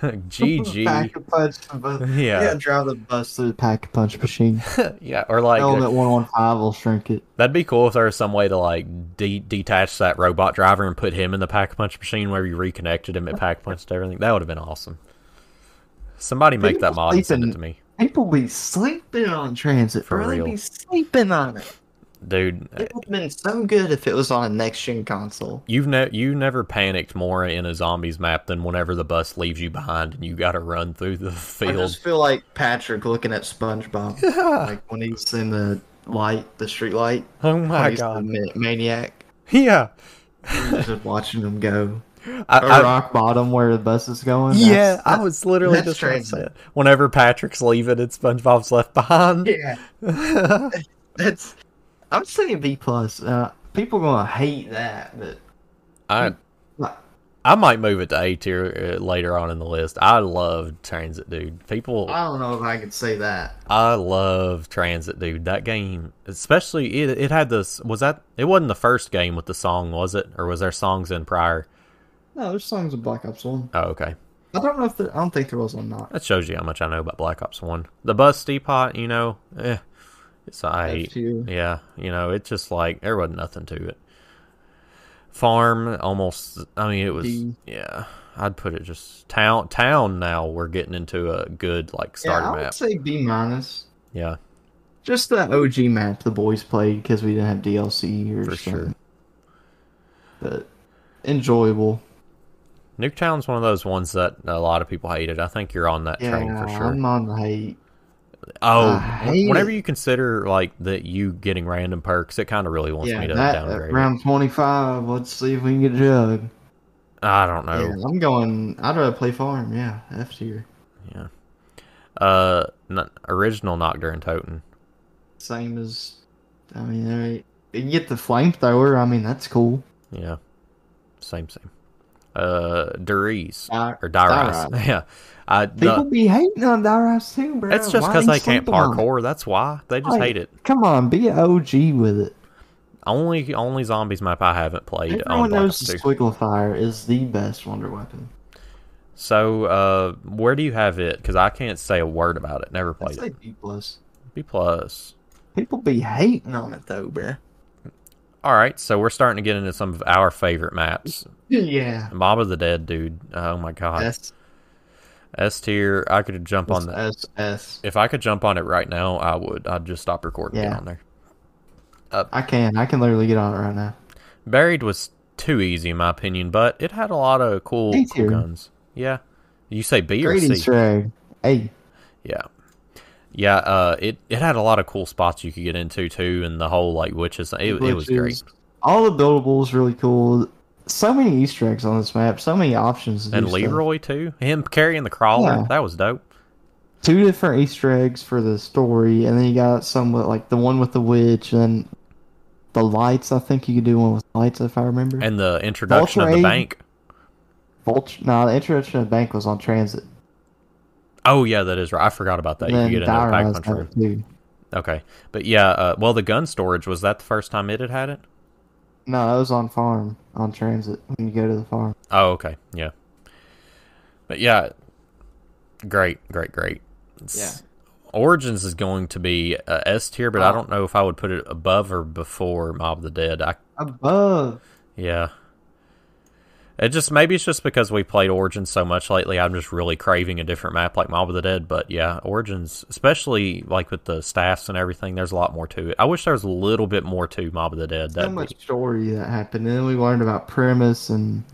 GG. Pack-a-punch the bus. Yeah, drive the bus through the pack-a-punch machine. Yeah, or like Element 115 will shrink it. That'd be cool if there was some way to like detach that robot driver and put him in the pack-a-punch machine where you reconnected him at pack-a-punched everything. That would have been awesome. Somebody make that mod and send it to me. People be sleeping on Transit. For real. They be sleeping on it. Dude, it would have been so good if it was on a next-gen console. You never panicked more in a zombies map than whenever the bus leaves you behind and you got to run through the field. I just feel like Patrick looking at SpongeBob. Yeah. Like when he's in the street light. Oh my god. The maniac. Yeah. Just watching him go. Rock bottom where the bus is going. Yeah, I was literally just trying to say it. Whenever Patrick's leaving and SpongeBob's left behind. Yeah. I'm saying B plus. People are gonna hate that, but I might move it to A tier later on in the list. I love Transit, dude. People, I don't know if I could say that. I love Transit, dude. That game, especially it had this. It wasn't the first game with the song, was it? Or was there songs in prior? No, there's songs in Black Ops 1. Oh, okay. I don't know if I don't think there was on Knox. That shows you how much I know about Black Ops 1. The Buzz Teapot, it's F tier. Yeah, it's just like, there wasn't nothing to it. Farm, almost, I mean, it was, D. yeah, I'd put it just, town now, we're getting into a good, like, starter I would map. say B minus. Yeah. Just that OG map the boys played because we didn't have DLC or For something. sure. But enjoyable. Nuketown's one of those ones that a lot of people hated. I think you're on that train for sure. I'm on the hate. Oh, hate whenever it. you consider like that you getting random perks, it kind of really wants me to downgrade round 25. Let's see if we can get Jug. I don't know. Yeah, I'm going. I'd rather play farm. Yeah, F tier. Yeah. Original Nocturne Totem. Same as. I mean, you get the flamethrower. I mean, that's cool. Yeah. Same. Darius or Darius. Yeah. People be hating on Darius too, bro. It's just because they can't parkour. That's why they just hate it. Come on, be an OG with it. Only zombies map I haven't played. Everyone knows the Squigglifier is the best wonder weapon. So, where do you have it? Because I can't say a word about it. Never played it. B plus. B plus. People be hating on it though, bro. All right, so we're starting to get into some of our favorite maps. Yeah. Mob of the Dead, dude. Oh my god. S tier. I could jump on that. S. If I could jump on it right now, I would. I'd just stop recording and get on there. I can literally get on it right now. Buried was too easy in my opinion, but it had a lot of cool guns. Yeah. You say B or C? A. Yeah. Yeah, it had a lot of cool spots you could get into too, and the whole like witches. It was great. All the buildables really cool. So many Easter eggs on this map. So many options. And Leroy too. Him carrying the crawler. That was dope. 2 different Easter eggs for the story, and then you got some with, like the one with the witch, and the lights. I think you could do one with lights if I remember. And the introduction of the bank. The introduction of the bank was on transit. Oh yeah, that is right. I forgot about that. You could get into the pack punch room too. Okay, but yeah, well, the gun storage, was that the first time it had it? No, that was on farm, on transit when you go to the farm. Oh, okay, yeah. But yeah, great. Yeah. Origins is going to be S tier, but I don't know if I would put it above or before Mob of the Dead. Above. Yeah. Maybe it's just because we played Origins so much lately, I'm just really craving a different map like Mob of the Dead, but yeah, Origins, especially like with the staffs and everything, there's a lot more to it. I wish there was a little bit more to Mob of the Dead. So much story that happened, and then we learned about premise, and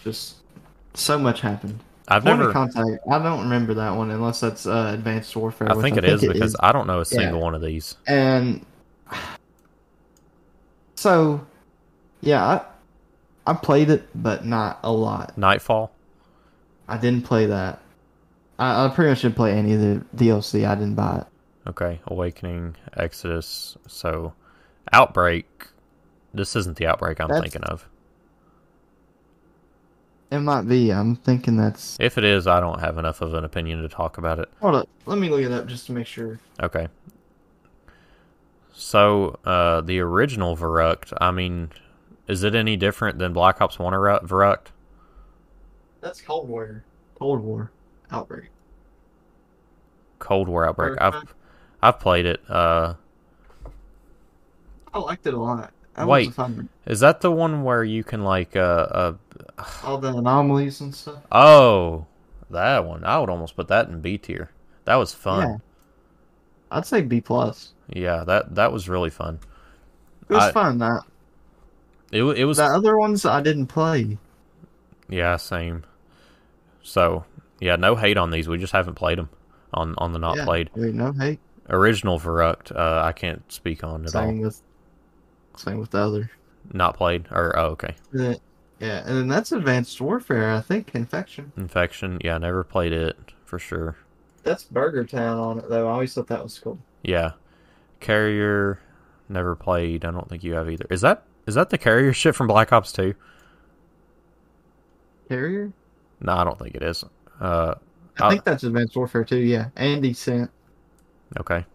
just so much happened. I don't remember that one unless that's Advanced Warfare. I think it is because I don't know a single one of these. And so, yeah, I played it, but not a lot. Nightfall? I didn't play that. I pretty much didn't play any of the DLC. I didn't buy it. Okay, Awakening, Exodus, so Outbreak. This isn't the Outbreak I'm thinking of. It might be. I'm thinking that's... If it is, I don't have enough of an opinion to talk about it. Hold up. Let me look it up just to make sure. Okay. So, the original Verrucht, I mean, is it any different than Black Ops 1 Verrucht? That's Cold War. Cold War Outbreak. Cold War Outbreak. I've played it. I liked it a lot. Wait, is that the one where you can like all the anomalies and stuff? Oh, that one. I would almost put that in B tier. That was fun. Yeah. I'd say B plus. Yeah, that was really fun. It was fun. It was. The other ones I didn't play. Yeah, same. So yeah, no hate on these. We just haven't played them on the not played. Wait, no hate. Original Verrucht, I can't speak on at all. Same with the other. Not played, or okay. Yeah, and then that's Advanced Warfare, I think. Infection. Yeah, never played it for sure. That's Burger Town on it though. I always thought that was cool. Yeah, Carrier, never played. I don't think you have either. Is that the Carrier shit from Black Ops 2? Carrier? No, I don't think it is. I think that's Advanced Warfare 2. Yeah, and Descent. Okay.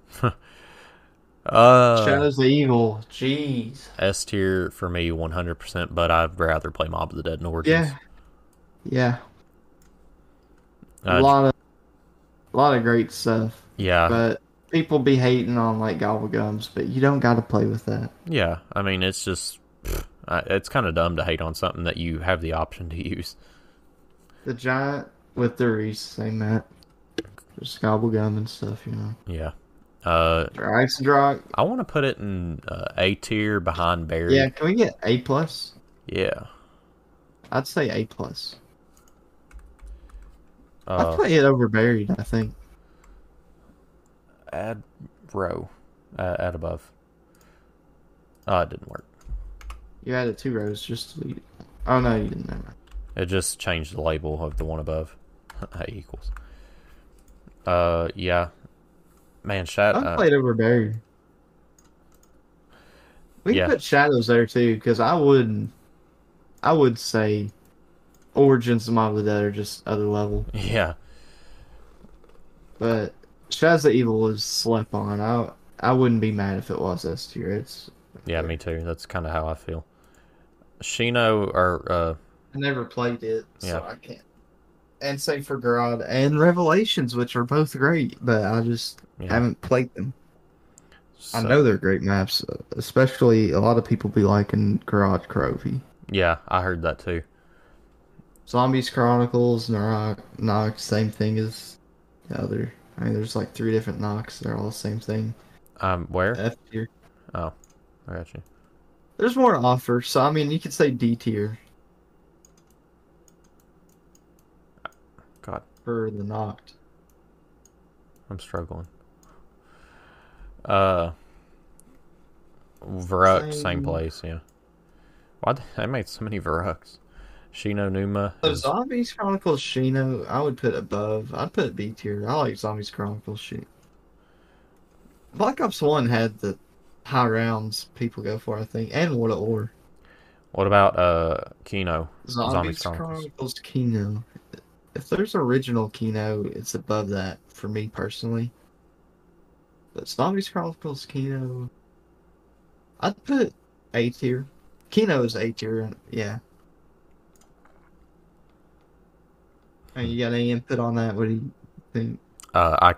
Shadows of Evil. Jeez. S tier for me, 100%. But I'd rather play Mob of the Dead and Origins. Yeah. Yeah. A Uh, lot of a lot of great stuff. yeah, But people be hating on like Gobblegums, but you don't got to play with that. yeah. I mean, it's just it's kind of dumb to hate on something that you have the option to use. The giant with the Reese, same map. Just Gobblegum and stuff, you know. Yeah. Ice and Rock. I want to put it in A tier behind Yeah, Buried. can we get A plus? Yeah. I'd say A plus. I'd Uh, play it over Buried, I think. add row. Add above. Oh, it didn't work. You added 2 rows just to leave. Oh no, you didn't. Never mind. It just changed the label of the one above. A equals. Yeah. Man, I'd play it over Buried. We yeah. can put Shadows there too, because I would say Origins and Mob of the Dead are just other level. Yeah. But Shadows of Evil is slept on. I wouldn't be mad if it was S tier. It's Yeah, me too. That's kind of how I feel. Shino or I never played it, yeah. so I can't. And same for Garage and Revelations, which are both great, but I just haven't played them. So, I know they're great maps, especially a lot of people be liking Garage Crovey. Yeah, I heard that too. Zombies Chronicles, Nox, same thing as the other. I mean, there's like 3 different Nox. They're all the same thing. Where? F tier. Oh, I got you. There's more to offer, so I mean, you could say D tier God, for the Noct. I'm struggling. Varuk, same place, yeah. Why I made so many Varuks? Shino Numa. So Zombies Chronicles Shino, I would put above. I'd put B tier. I like Zombies Chronicles Shino. Black Ops 1 had the high rounds people go for, I think, and What a Ore. What about Kino? Zombies Chronicles Kino. If there's original Kino, it's above that for me personally. But Zombies Chronicles Kino, I'd put A tier. Kino is A tier, yeah. And you got any input on that? What do you think? I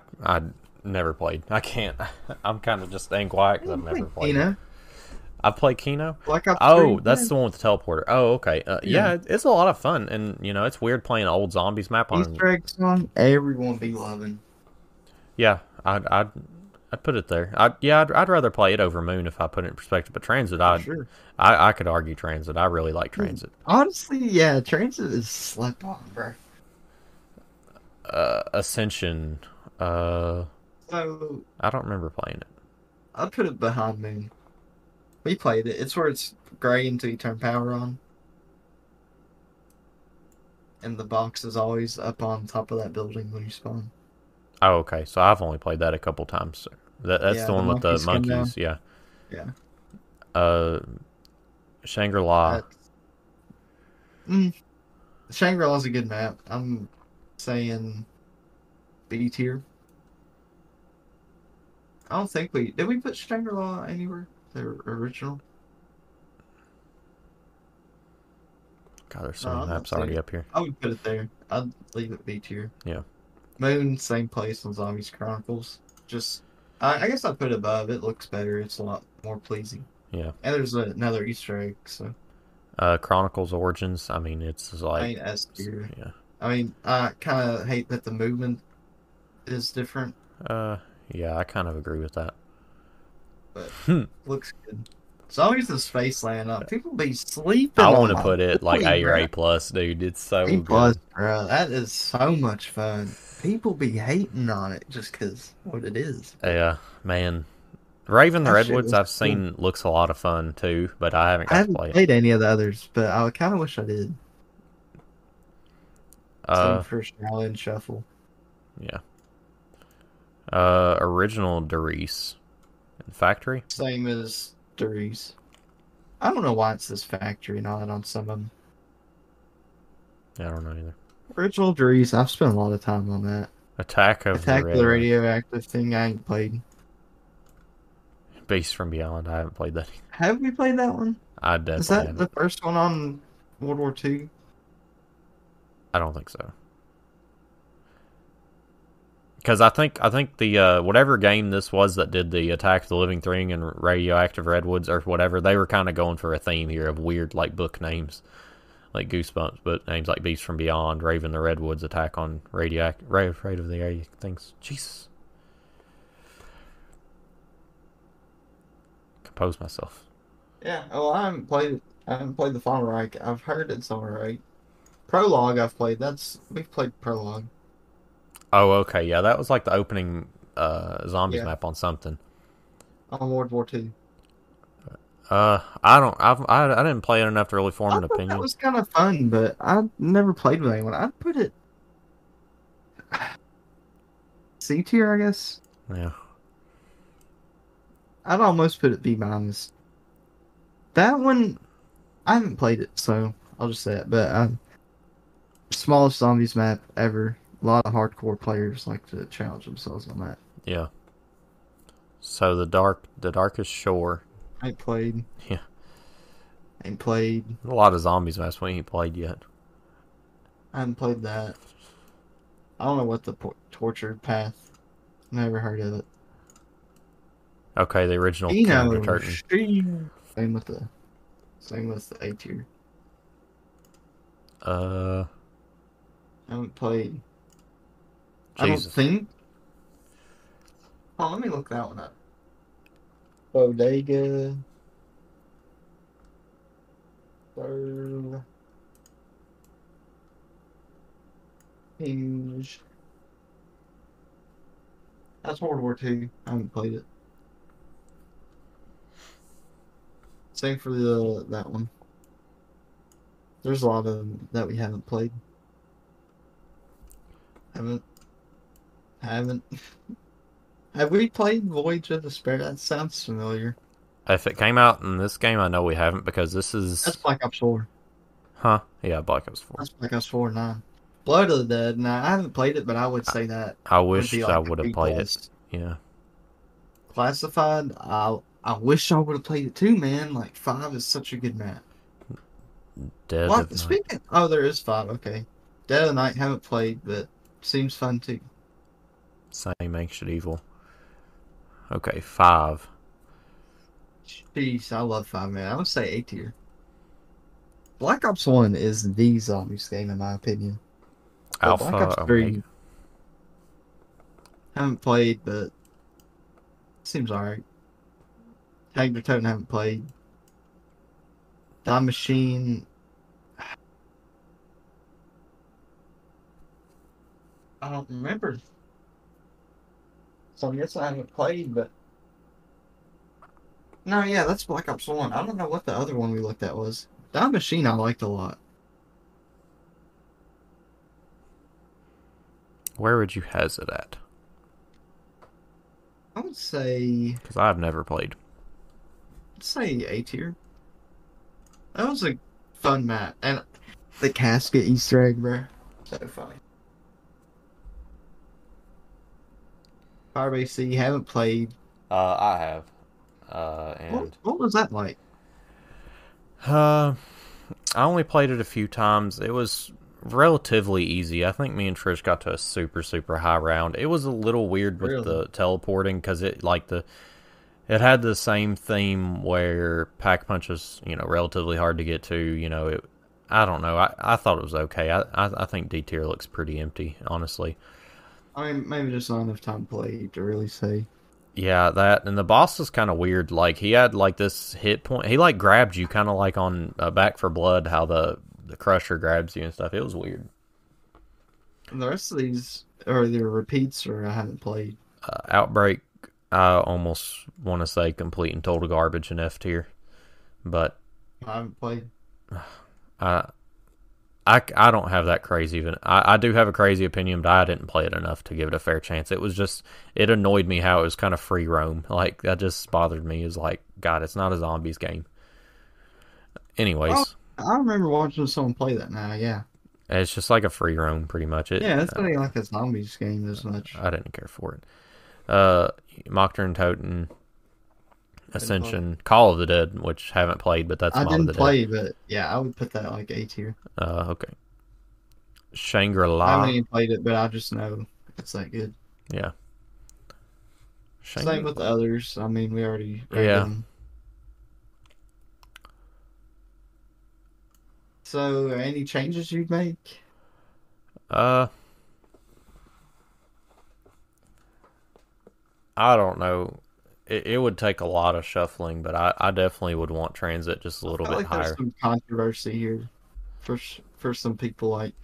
never played. I can't. I'm kind of just staying quiet because I've never played. Kino? I've played Kino. Black Ops 3, That's the one with the teleporter. Oh, okay. Yeah, it's a lot of fun, and you know, it's weird playing an old zombies map on. Easter egg song, everyone be loving. Yeah, I'd put it there. I'd rather play it over Moon if I put it in perspective. But Transit, I could argue Transit. I really like Transit. Honestly, yeah, Transit is slept on, bro. Ascension. So I don't remember playing it. I'd put it behind Moon. We played it. It's where it's gray until you turn power on. And the box is always up on top of that building when you spawn. Oh, okay. So I've only played that a couple times. That's the one with the monkeys. Yeah. Yeah. Shangri-La. Shangri-La is a good map. I'm saying B tier. I don't think did we put Shangri-La anywhere? The original? God, there's so many maps already up here. I would put it there. I'd leave it B tier. Yeah. Moon, same place on Zombies Chronicles. Just, I guess I'd put it above. It looks better. It's a lot more pleasing. Yeah. And there's another Easter egg, so. Chronicles Origins. I mean, it's like. I mean, S tier. Yeah. I mean, I kind of hate that the movement is different. Yeah, I kind of agree with that. But looks good. Zombies in Spaceland. People be sleeping. I want to put it like A or A plus, dude. It's so A good. plus, bro. That is so much fun. People be hating on it just because what it is. Yeah, man. Raven the Redwoods I've seen looks a lot of fun too, but I haven't got to play it. Played any of the others, but I kind of wish I did. Same for Shaolin Shuffle. Yeah. Original Darius. Factory? Same as Darius. I don't know why it says factory not on some of them. Yeah, I don't know either. Original Darius, I've spent a lot of time on that. Attack of the radioactive thing I ain't played. Beast from Beyond. I haven't played that. Have we played that one? I Is definitely that haven't. the first one on World War II? I don't think so. Because I think the whatever game this was that did the Attack of the Living Thing and Radioactive Redwoods or whatever, they were kind of going for a theme here of weird like book names, like Goosebumps, but names like Beast from Beyond, Raven the Redwoods, Attack on Radioactive, Afraid of the Radio things. Jesus, compose myself. Yeah. Oh, I haven't played. I haven't played the Final Reich. I've heard it's alright. Prologue I've played. We've played Prologue. Oh, okay, yeah, that was like the opening zombies Yeah. map on something. On World War II. I don't, I didn't play it enough to really form I an thought that opinion. was kind of fun, but I never played with anyone. I'd put it C tier, I guess. Yeah. I'd almost put it B minus. That one, I haven't played it, so I'll just say it. But smallest zombies map ever. A lot of hardcore players like to challenge themselves on that. Yeah. So the darkest shore. I ain't played. Yeah. Ain't played. A lot of zombies maps we ain't played yet. I haven't played that. I don't know what the tortured path. Never heard of it. Okay, the original You Karen know, Turton. same with the A tier. Uh, I haven't played. I don't Jesus. think. Oh, let me look that one up. Bodega. Third. Hinge. That's World War II. I haven't played it. Same for that one. There's a lot of them that we haven't played. Haven't. Have we played Voyage of Despair? That sounds familiar. If it came out in this game, I know we haven't because this That's is... Black Ops 4. Huh? Yeah, Black Ops 4. That's Black Ops 4 9. Blood of the Dead. Nah, I haven't played it, but I would say that I would be wish I like would a have B played plus. it. Yeah. Classified. I wish I would have played it too, man. Like 5 is such a good map. Dead What? of Night. Speaking. Oh, there is 5. Okay. Dead of the Night haven't played, but seems fun too. Same Ancient Evil. Okay, 5. Jeez, I love 5, man. I would say A tier. Black Ops 1 is the zombies game, in my opinion. But Black Ops Alpha 3, Omega. haven't played, but seems alright. Tag the Totem haven't played. Die Machine. I don't remember. So I guess I haven't played, but. No, yeah, that's Black Ops 1. I don't know what the other one we looked at was. Die Machine I liked a lot. Where would you has it at? I would say. Because I've never played. I'd say A tier. That was a fun map. And the casket Easter egg, bro. So funny. Firebase C, haven't played. I have. What was that like? I only played it a few times. It was relatively easy. I think me and Trish got to a super high round. It was a little weird with Really? the teleporting because it had the same theme where Pack Punch was relatively hard to get to. I don't know. I thought it was okay. I think D tier looks pretty empty, honestly. I mean, maybe just not enough time played to really say. Yeah, that, and the boss is kind of weird. Like, he had, like, this hit point. He, like, grabbed you, kind of like on Back for Blood, how the Crusher grabs you and stuff. It was weird. And the rest of these are either repeats or I haven't played. Outbreak, I almost want to say complete and total garbage in F tier. But I haven't played. I don't have that crazy even. I do have a crazy opinion, but I didn't play it enough to give it a fair chance. It was just, it annoyed me how it was kind of free roam. Like, that just bothered me. It's like, God, it's not a zombies game. Anyways. Oh, I remember watching someone play that now, yeah. It's just like a free roam, pretty much. Yeah, it's not like a zombies game as much. I didn't care for it. Mockturn Toten. Ascension, Call of the Dead, which haven't played, but that's I Mod of didn't the play, Dead. but yeah, I would put that like A tier. Okay. I haven't Shangri-La. even played it, but I just know it's that good. Yeah. Same with the Shangri-La. others. I mean, we already rated Yeah. them. So, any changes you'd make? Uh, I don't know. It would take a lot of shuffling, but I definitely would want Transit just a I little feel bit like there's higher. some controversy here for some people. Like,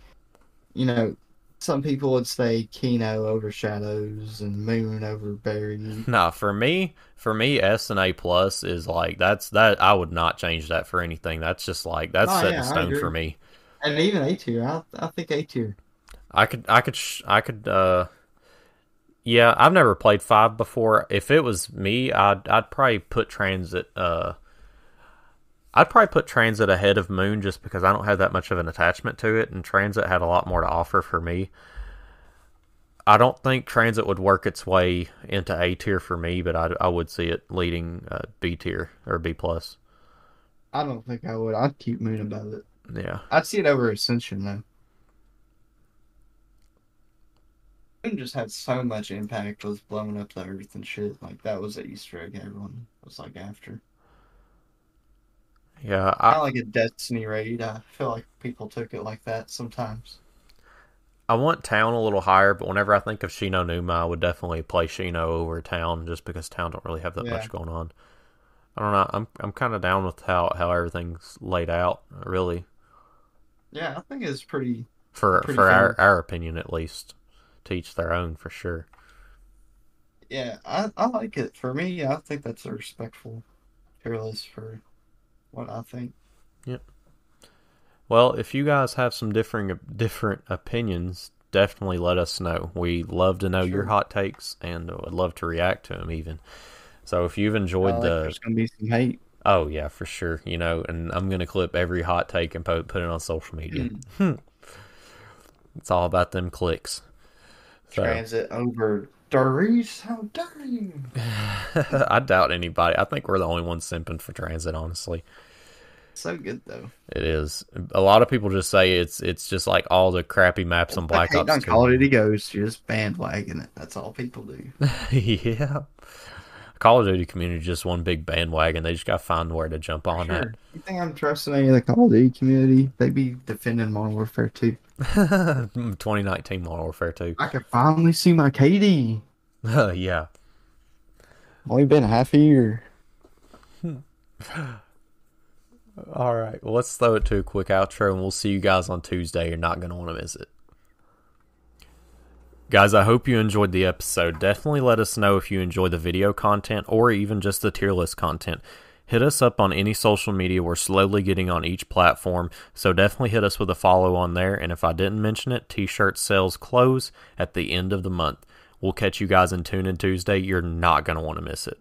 you know, some people would say Kino over Shadows and Moon over Barry. Nah, for me, S and A plus is like that. I would not change that for anything. That's just like that's Oh set in yeah, I stone for agree. me. And even A tier. I think A tier. I could. Yeah, I've never played 5 before. If it was me, I'd probably put Transit. I'd probably put Transit ahead of Moon just because I don't have that much of an attachment to it, and Transit had a lot more to offer for me. I don't think Transit would work its way into A tier for me, but I would see it leading B tier or B plus. I don't think I would. I'd keep Moon above it. Yeah, I'd see it over Ascension though. Moon just had so much impact with blowing up the Earth and shit. Like that was the Easter egg everyone was like after. yeah. Kind of like a Destiny raid. I feel like people took it like that sometimes. I want Town a little higher, but whenever I think of Shino Numa, I would definitely play Shino over Town just because Town don't really have that Yeah. much going on. I don't know. I'm kind of down with how everything's laid out, really, Yeah, I think it's pretty for fun. our opinion at least. To each their own, for sure. Yeah, I like it. For me, I think that's a respectful tier list for what I think. Yep. Well, if you guys have some different opinions, definitely let us know. We love to know your Sure. hot takes, and would love to react to them even. So if you've enjoyed Like the, there's gonna be some hate. oh yeah, for sure, and I'm gonna clip every hot take and put it on social media. It's all about them clicks. So Transit over Doris. How dare you? I doubt anybody. I think we're the only ones simping for Transit, honestly. So good though. It is. A lot of people just say it's just like all the crappy maps It's on like Black hating Ops on 2. Call of Duty Ghosts, just bandwagon it. That's all people do. Yeah. Call of Duty community is just one big bandwagon. They just got to find where to jump For on at. sure. You think I'm trusting any of the Call of Duty community? They be defending Modern Warfare 2. 2019 Modern Warfare 2. I can finally see my KD. Yeah. Only been half a year. All right. Well, let's throw it to a quick outro, and we'll see you guys on Tuesday. You're not going to want to miss it. Guys, I hope you enjoyed the episode. Definitely let us know if you enjoy the video content or even just the tier list content. Hit us up on any social media. We're slowly getting on each platform, so definitely hit us with a follow on there. And if I didn't mention it, t-shirt sales close at the end of the month. We'll catch you guys in Tune In Tuesday. You're not going to want to miss it.